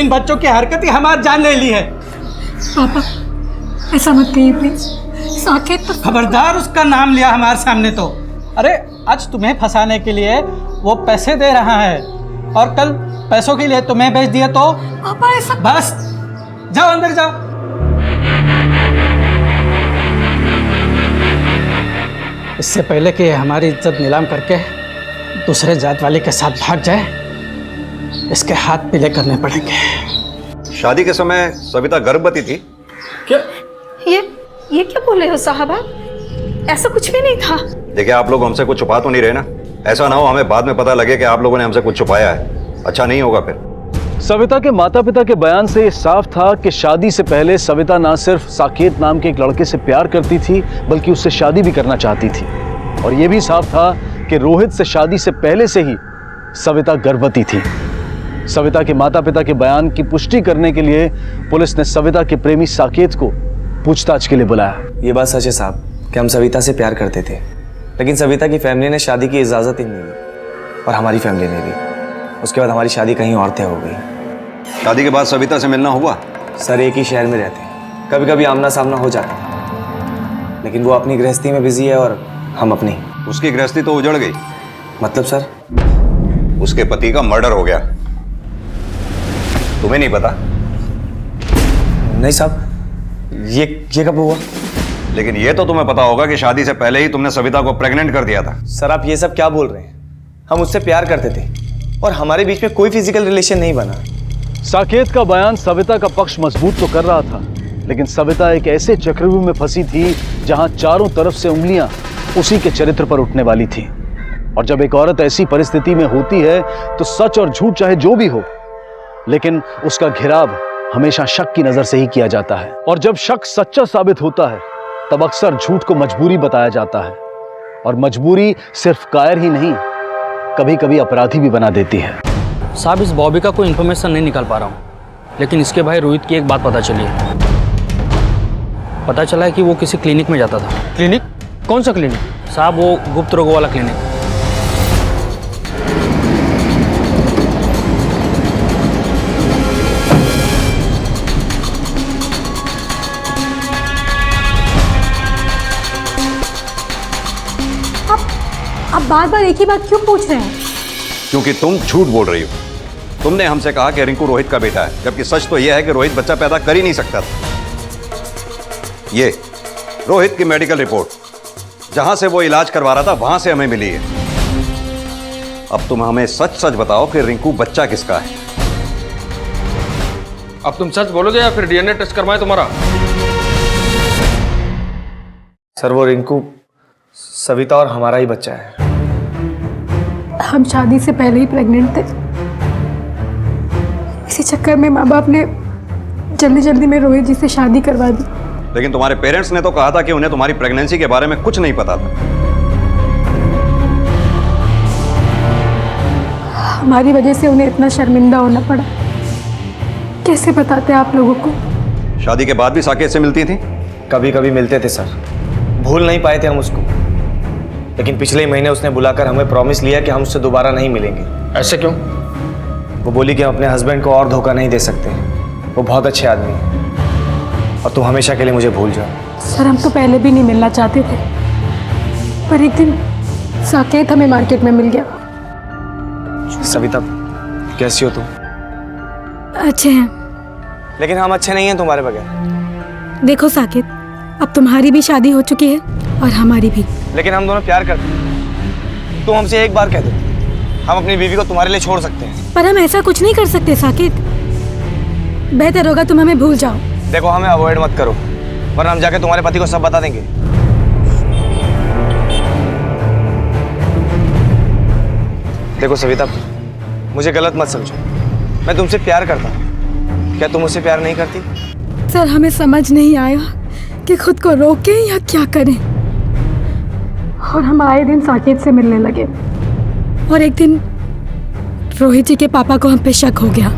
इन बच्चों की हरकत ही हमारी जान ले ली है। पापा ऐसा मत कहिए प्लीज। साकेत तो खबरदार उसका नाम लिया हमारे सामने तो। अरे आज तुम्हें फंसाने के लिए वो पैसे दे रहा है और कल पैसों के लिए तुम्हें बेच दिया तो? पापा ऐसा बस जाओ अंदर जाओ। इससे पहले कि हमारी इज्जत नीलाम करके दूसरे जात वाले के साथ भाग जाए, इसके हाथ पीले करने पड़ेंगे। शादी के समय सविता गर्भवती थी क्या? ये क्या बोले हो साहबा? ऐसा कुछ भी नहीं था। देखिए आप लोग हमसे कुछ छुपा तो नहीं रहे ना? ऐसा ना हो हमें बाद में पता लगे कि आप लोगों ने हमसे कुछ छुपाया है, अच्छा नहीं होगा फिर। सविता के माता पिता के बयान से साफ था कि शादी से पहले सविता ना सिर्फ साकेत नाम के एक लड़के से प्यार करती थी बल्कि उससे शादी भी करना चाहती थी। और यह भी साफ था कि रोहित से शादी से पहले से ही सविता गर्भवती थी। सविता के माता पिता के बयान की पुष्टि करने के लिए पुलिस ने सविता के प्रेमी साकेत को पूछताछ के लिए बुलाया। ये बात सच है साहब कि हम सविता से प्यार करते थे, लेकिन सविता की फैमिली ने शादी की इजाज़त ही नहीं दी और हमारी फैमिली ने भी। उसके बाद हमारी शादी कहीं और तय हो गई। शादी के बाद सविता से मिलना हुआ? सर एक ही शहर में रहते, कभी कभी आमना सामना हो जाता, लेकिन वो अपनी गृहस्थी में बिजी है और हम अपनी। उसकी गृहस्थी तो उजड़ गई। मतलब सर? उसके पति का मर्डर हो गया। तुम्हें नहीं पता? नहीं साहब, ये कब हुआ? लेकिन ये तो तुम्हें पता होगा कि शादी से पहले ही तुमने सविता को प्रेग्नेंट कर दिया था। सर आप ये सब क्या बोल रहे हैं? हम उससे प्यार करते थे और हमारे बीच में कोई फिजिकल रिलेशन नहीं बना। साकेत का बयान सविता का पक्ष मजबूत तो कर रहा था, लेकिन सविता एक ऐसे चक्रव्यूह में फंसी थी जहां चारों तरफ से उंगलियां उसी के चरित्र पर उठने वाली थी। और जब एक औरत ऐसी परिस्थिति में होती है तो सच और झूठ चाहे जो भी हो, लेकिन उसका घेराव हमेशा शक की नजर से ही किया जाता है। और जब शक सच्चा साबित होता है तब अक्सर झूठ को मजबूरी बताया जाता है, और मजबूरी सिर्फ कायर ही नहीं, कभी कभी अपराधी भी बना देती है। साहब इस बॉबी का कोई इन्फॉर्मेशन नहीं निकाल पा रहा हूँ, लेकिन इसके भाई रोहित की एक बात पता चली है। पता चला है कि वो किसी क्लिनिक में जाता था। क्लिनिक? कौन सा क्लिनिक? साहब वो गुप्त रोगों वाला क्लिनिक। आप बार बार एक ही बात क्यों पूछ रहे हैं? क्योंकि तुम झूठ बोल रही हो। तुमने हमसे कहा कि रिंकू रोहित का बेटा है, जबकि सच तो यह है कि रोहित बच्चा पैदा कर ही नहीं सकता था। ये रोहित की मेडिकल रिपोर्ट जहां से वो इलाज करवा रहा था वहां से हमें मिली है। अब तुम हमें सच सच बताओ कि रिंकू बच्चा किसका है। अब तुम सच बोलोगे या फिर डीएनए टेस्ट करवाएं तुम्हारा? सर वो रिंकू सविता और हमारा ही बच्चा है। हम शादी से पहले ही प्रेग्नेंट थे। इसी चक्कर में माँ बाप ने जल्दी जल्दी में रोहित जी से शादी करवा दी। लेकिन तुम्हारे पेरेंट्स ने तो कहा था कि उन्हें तुम्हारी प्रेगनेंसी के बारे में कुछ नहीं पता था। हमारी वजह से उन्हें इतना शर्मिंदा होना पड़ा। कैसे बताते आप लोगों को? शादी के बाद भी साकेत से मिलती थी? कभी कभी मिलते थे सर, भूल नहीं पाए थे हम उसको, लेकिन पिछले महीने उसने बुलाकर हमें प्रॉमिस लिया कि हम उससे दोबारा नहीं मिलेंगे। ऐसे क्यों? वो बोली कि हम अपने हस्बैंड को और धोखा नहीं दे सकते, वो बहुत अच्छे आदमी हैं और तुम हमेशा के लिए मुझे भूल जाओ। सर हम तो पहले भी नहीं मिलना चाहते थे, पर एक दिन साकेत हमें मार्केट में मिल गया। सविता कैसी हो तुम? अच्छे हैं। लेकिन हम अच्छे नहीं हैं तुम्हारे बगैर। देखो साकेत, अब तुम्हारी भी शादी हो चुकी है और हमारी भी। लेकिन हम दोनों प्यार करते हैं। तुम हमसे एक बार कह दो, हम अपनी बीवी को तुम्हारे लिए छोड़ सकते हैं। पर हम ऐसा कुछ नहीं कर सकते साकेत। बेहतर होगा तुम हमें भूल जाओ। देखो हमें अवॉइड मत करो, वरना हम जाके तुम्हारे पति को सब बता देंगे। देखो सविता, मुझे गलत मत समझो, मैं तुमसे प्यार करता हूँ, क्या तुम मुझसे प्यार नहीं करती? सर हमें समझ नहीं आया कि खुद को रोकें या क्या करें, और हम आए दिन साकेत से मिलने लगे, और एक दिन रोहित जी के पापा को हम पे शक हो गया।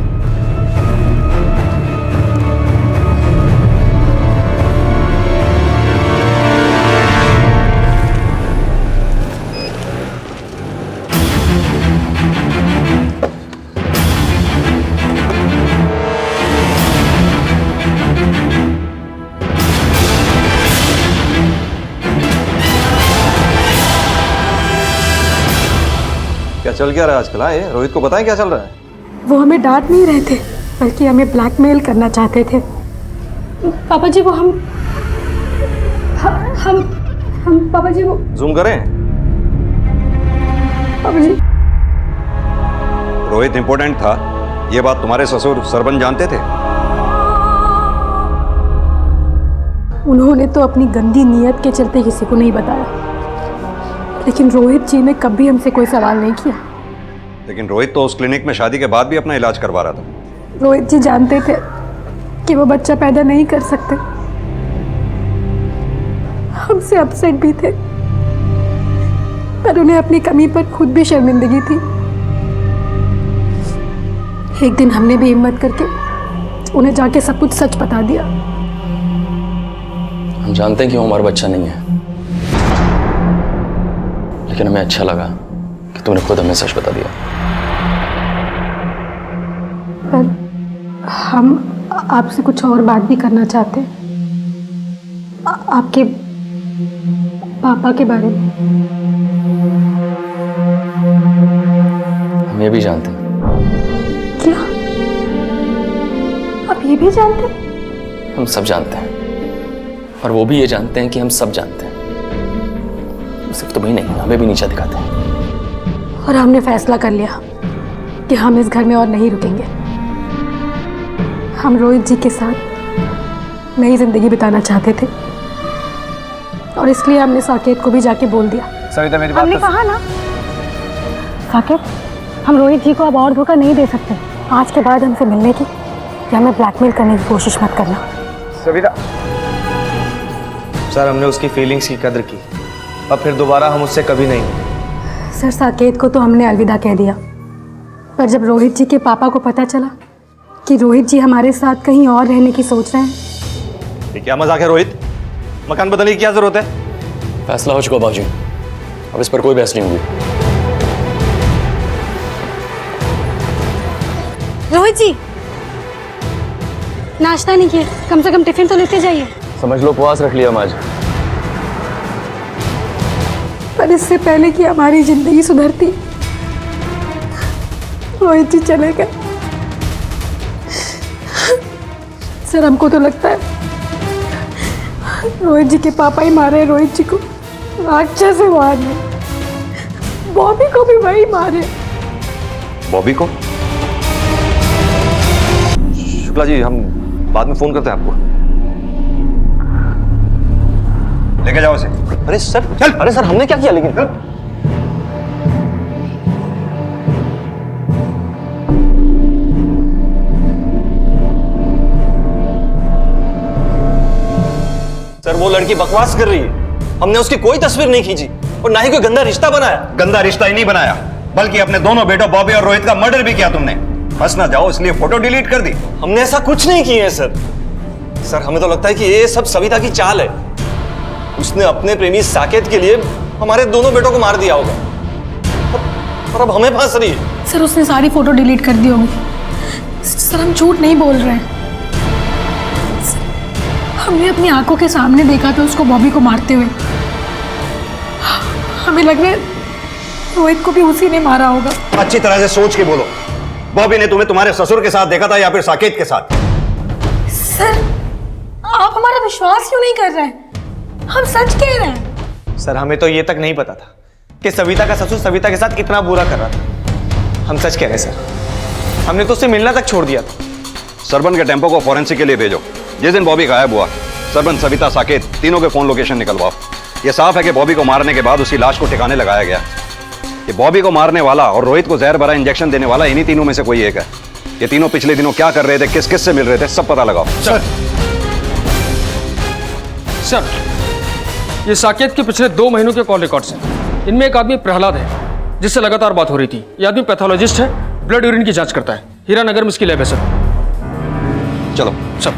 क्या चल क्या रहा है आजकल? आए रोहित को बताएं क्या चल रहा है? वो हमें डांट नहीं रहे थे, बल्कि हमें ब्लैकमेल करना चाहते थे। पापा जी वो हम पापा जी वो जूम करें। पापा जी रोहित इंपॉर्टेंट था, ये बात तुम्हारे ससुर सरपंच जानते थे? उन्होंने तो अपनी गंदी नीयत के चलते किसी को नहीं बताया, लेकिन रोहित जी ने कभी हमसे कोई सवाल नहीं किया। लेकिन रोहित तो उस क्लिनिक में शादी के बाद भी अपना इलाज करवा रहा था। रोहित जी जानते थे कि वो बच्चा पैदा नहीं कर सकते, हमसे अपसेट भी थे, पर उन्हें अपनी कमी पर खुद भी शर्मिंदगी थी। एक दिन हमने भी हिम्मत करके उन्हें जाके सब कुछ सच बता दिया। हम जानते हैं कि वो हमारा बच्चा नहीं है, लेकिन हमें अच्छा लगा कि तुमने खुद हमें सच बता दिया। पर हम आपसे कुछ और बात भी करना चाहते हैं, आपके पापा के बारे में। हम ये भी जानते हैं। क्या आप ये भी जानते हैं? हम सब जानते हैं, और वो भी ये जानते हैं कि हम सब जानते हैं। सिर्फ तुम्हें नहीं, हमें भी नीचा दिखाते हैं। और हमने फैसला कर लिया कि हम इस घर में और नहीं रुकेंगे। हम रोहित जी के साथ नई जिंदगी बिताना चाहते थे, और इसलिए हमने साकेत को भी जाके बोल दिया। सविता मेरी बात हमने कहा ना साकेत, हम रोहित जी को अब और धोखा नहीं दे सकते। आज के बाद हमसे मिलने की या हमें ब्लैकमेल करने की कोशिश मत करना। सविता सर, हमने उसकी फीलिंग्स की कदर की, अब फिर दोबारा हम उससे कभी नहीं। सर साकेत को तो हमने अलविदा कह दिया, पर जब रोहित जी के पापा को पता चला कि रोहित जी हमारे साथ कहीं और रहने की सोच रहे हैं। ये क्या मजाक है रोहित? मकान बदलने की क्या जरूरत है? फैसला हो चुका बाबूजी, अब इस पर कोई बहस नहीं होगी। रोहित जी नाश्ता नहीं किया, कम से कम टिफिन तो लेते जाइए। समझ लो उपवास रख लिया हम आज। पर इससे पहले कि हमारी जिंदगी सुधरती, रोहित जी चले गए। सर हमको तो लगता है रोहित जी के पापा ही मारे रोहित जी को, राक्षस से मारे। बॉबी को भी वही मारे। बॉबी को? शुक्ला जी, हम बाद में फोन करते हैं आपको। लेके जाओ इसे। अरे सर, चल। अरे सर, हमने क्या किया? लेकिन सर, वो लड़की बकवास कर रही है। हमने उसकी कोई तस्वीर नहीं खींची और ना ही कोई गंदा रिश्ता बनाया। गंदा रिश्ता ही नहीं बनाया, बल्कि अपने दोनों बेटों बॉबी और रोहित का मर्डर भी किया तुमने। फंस ना जाओ इसलिए फोटो डिलीट कर दी। हमने ऐसा कुछ नहीं किया है सर। सर, हमें तो लगता है कि ये सब सविता की चाल है। उसने अपने प्रेमी साकेत के लिए हमारे दोनों बेटों को मार दिया होगा, और अब हमें फंस रही है। सर उसने सारी फोटो डिलीट कर दी होगी। सर हम झूठ नहीं बोल रहे हैं, हमने अपनी आंखों के सामने देखा था उसको बॉबी को मारते हुए। हमें लग रहा है रोहित को भी उसी ने मारा होगा। अच्छी तरह से सोच के बोलो, बॉबी ने तुम्हें तुम्हारे ससुर के साथ देखा था या फिर साकेत के साथ? सर आप हमारा विश्वास क्यों नहीं कर रहे हैं? हम सच कह रहे हैं। सर, हमें तो ये तक नहीं पता था कि सविता का ससुर सविता के साथ इतना बुरा कर रहा था। हम सच कह रहे हैं सर, हमने तो उससे मिलना तक छोड़ दिया था। सरबन के टेम्पो को फॉरेंसिक के लिए भेजो। जिस दिन बॉबी गायब हुआ, सरबन, सविता, साकेत तीनों के फोन लोकेशन निकलवाओ। ये साफ है कि बॉबी को मारने के बाद उसकी लाश को ठिकाने लगाया गया। ये बॉबी को मारने वाला और रोहित को जहर भरा इंजेक्शन देने वाला इन्हीं तीनों में से कोई एक है। ये तीनों पिछले दिनों क्या कर रहे थे, किस किस से मिल रहे थे, सब पता लगाओ। सर ये साकेत के पिछले 2 महीनों के कॉल रिकॉर्ड्स हैं। इनमें एक आदमी प्रहलाद है जिससे लगातार बात हो रही थी। ये आदमी पैथोलॉजिस्ट है, ब्लड यूरिन की जांच करता है। हीरानगर में इसकी लैब है सर। चलो सर।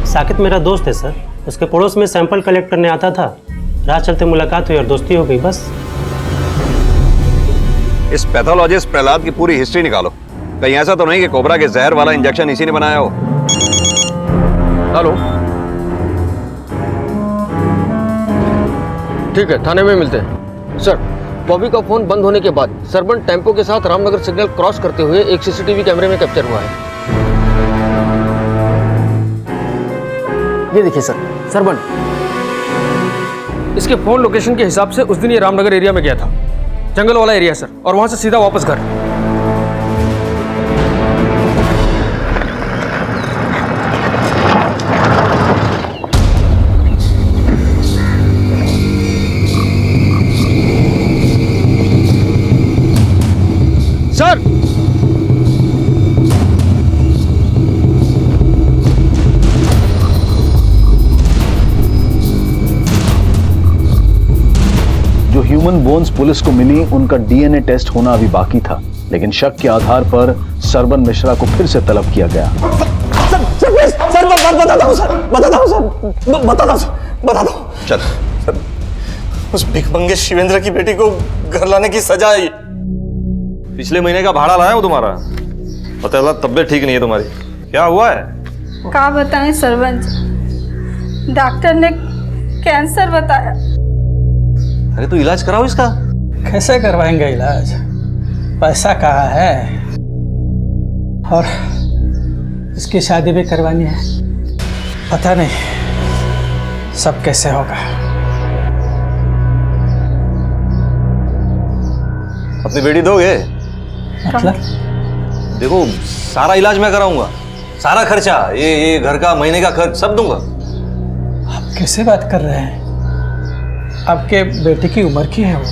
साकेत मेरा दोस्त है सर। उसके पड़ोस में सैंपल कलेक्ट करने आता था, राह चलते मुलाकात हुई और दोस्ती हो गई बस। इस पैथोलॉजिस्ट प्रहलाद की पूरी हिस्ट्री निकालो। कहीं ऐसा तो नहीं कि कोबरा के जहर वाला इंजेक्शन इसी ने बनाया हो। हेलो, ठीक है, थाने में मिलते हैं। सर, बॉबी का फोन बंद होने के बाद सरबन टेम्पो के साथ रामनगर सिग्नल क्रॉस करते हुए एक सीसीटीवी कैमरे में कैप्चर हुआ है। ये देखिए सर, सरबन। इसके फोन लोकेशन के हिसाब से उस दिन ये रामनगर एरिया में गया था, जंगल वाला एरिया सर, और वहां से सीधा वापस घर। सर, जो ह्यूमन बोन्स पुलिस को मिली उनका डीएनए टेस्ट होना अभी बाकी था, लेकिन शक के आधार पर सरबन मिश्रा को फिर से तलब किया गया। बता दो। चल। उस भिखमंगे शिवेंद्र की बेटी को घर लाने की सजा है। पिछले महीने का भाड़ा लाया हूं तुम्हारा, पता चला तबीयत ठीक नहीं है तुम्हारी। क्या हुआ है? क्या बताएं सरपंच, डॉक्टर ने कैंसर बताया। अरे तो इलाज कराओ इसका। कैसे करवाएंगे इलाज, पैसा कहाँ है, और इसकी शादी भी करवानी है। पता नहीं सब कैसे होगा। अपनी बेटी दोगे? मतलब देखो, सारा इलाज मैं कराऊंगा, सारा खर्चा, ये घर का महीने का खर्च सब दूंगा। आप कैसे बात कर रहे हैं? आपके बेटे की उम्र की है वो?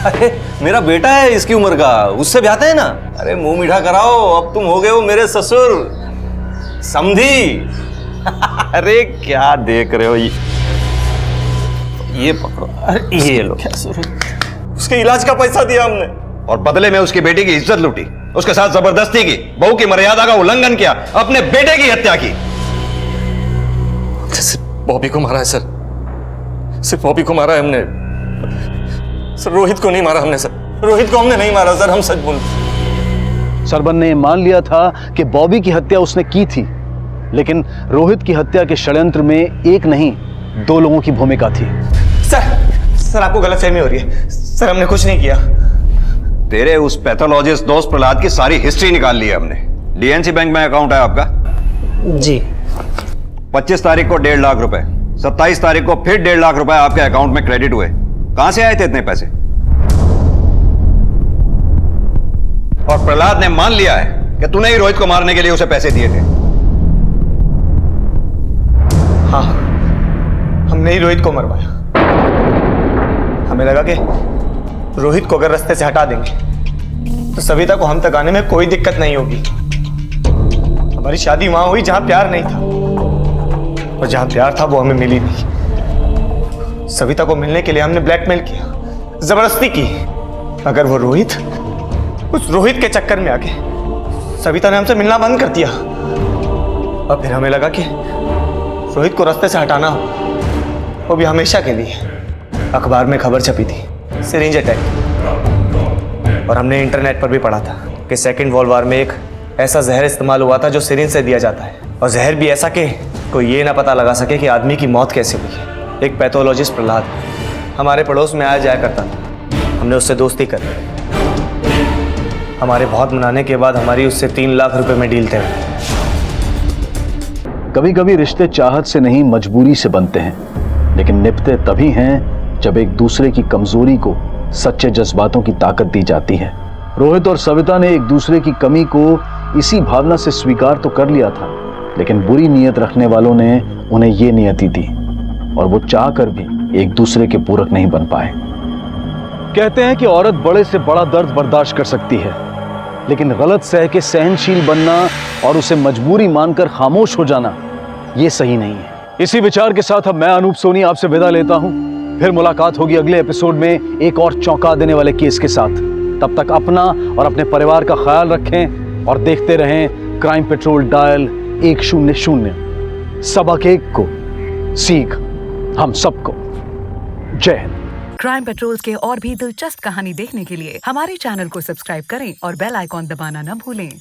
अरे मेरा बेटा है इसकी उम्र का, उससे ब्याहते हैं ना। अरे मुंह मीठा कराओ, अब तुम हो गए हो मेरे ससुर समधी। अरे क्या देख रहे हो, ये पकड़ो, अरे ये लो। उसके इलाज का पैसा दिया हमने, और बदले में उसकी बेटी की इज्जत लूटी, उसके साथ जबरदस्ती की, बहू की मर्यादा का उल्लंघन किया, अपने बेटे की हत्या की। सिर्फ बॉबी को मारा है सर, सिर्फ बॉबी को मारा है हमने सर। रोहित को नहीं मारा हमने सर, रोहित को हमने नहीं मारा सर, हम सच बोल। सरबन ने मान लिया था कि बॉबी की हत्या उसने की थी, लेकिन रोहित की हत्या के षड्यंत्र में एक नहीं 2 लोगों की भूमिका थी। सर आपको गलतफहमी हो रही है सर, हमने कुछ नहीं किया। तेरे उस पैथोलॉजिस्ट दोस्त प्रहलाद की सारी हिस्ट्री निकाल ली है हमने। डीएनसी बैंक में अकाउंट है आपका? जी। 25 तारीख को 1.5 लाख रुपए, 27 तारीख को फिर 1.5 लाख रुपए आपके अकाउंट में क्रेडिट हुए। कहां से आए थे इतने पैसे? और प्रहलाद ने मान लिया है कि तूने ही रोहित को मारने के लिए उसे पैसे दिए थे। हाँ, हमने ही रोहित को मरवाया। हमें लगा कि रोहित को अगर रास्ते से हटा देंगे तो सविता को हम तक आने में कोई दिक्कत नहीं होगी। हमारी शादी वहां हुई जहां प्यार नहीं था, और जहां प्यार था वो हमें मिली नहीं। सविता को मिलने के लिए हमने ब्लैकमेल किया, जबरदस्ती की, मगर वो रोहित, उस रोहित के चक्कर में आके सविता ने हमसे मिलना बंद कर दिया। और फिर हमें लगा कि रोहित को रास्ते से हटाना हो, वो भी हमेशा के लिए। अखबार में खबर छपी थी, सिरिंज अटैक, और हमने इंटरनेट पर भी पढ़ा था कि सेकेंड वर्ल्ड वॉर में एक ऐसा जहर इस्तेमाल हुआ था जो सिरिंज से दिया जाता है, और जहर भी ऐसा कि कोई ये ना पता लगा सके कि आदमी की मौत कैसे हुई है। एक पैथोलॉजिस्ट प्रहलाद हमारे पड़ोस में आया जाया करता था, हमने उससे दोस्ती कर ली। हमारे बहुत मनाने के बाद हमारी उससे 3 लाख रुपए में डील तय हुई। कभी कभी रिश्ते चाहत से नहीं मजबूरी से बनते हैं, लेकिन निभते तभी हैं जब एक दूसरे की कमजोरी को सच्चे जज्बातों की ताकत दी जाती है। रोहित और सविता ने एक दूसरे की कमी को इसी भावना से स्वीकार तो कर लिया था, लेकिन बुरी नीयत रखने वालों ने उन्हें ये नियति दी, और वो चाहकर भी एक दूसरे के पूरक नहीं बन पाए। कहते हैं कि औरत बड़े से बड़ा दर्द बर्दाश्त कर सकती है, लेकिन गलत सह के सहनशील बनना और उसे मजबूरी मानकर खामोश हो जाना ये सही नहीं है। इसी विचार के साथ अब मैं अनूप सोनी आपसे विदा लेता हूं। फिर मुलाकात होगी अगले एपिसोड में एक और चौंका देने वाले केस के साथ। तब तक अपना और अपने परिवार का ख्याल रखें और देखते रहें क्राइम पेट्रोल डायल 100। सबक एक को सीख हम सबको। जय हिंद। क्राइम पेट्रोल्स के और भी दिलचस्प कहानी देखने के लिए हमारे चैनल को सब्सक्राइब करें और बेल आइकॉन दबाना न भूलें।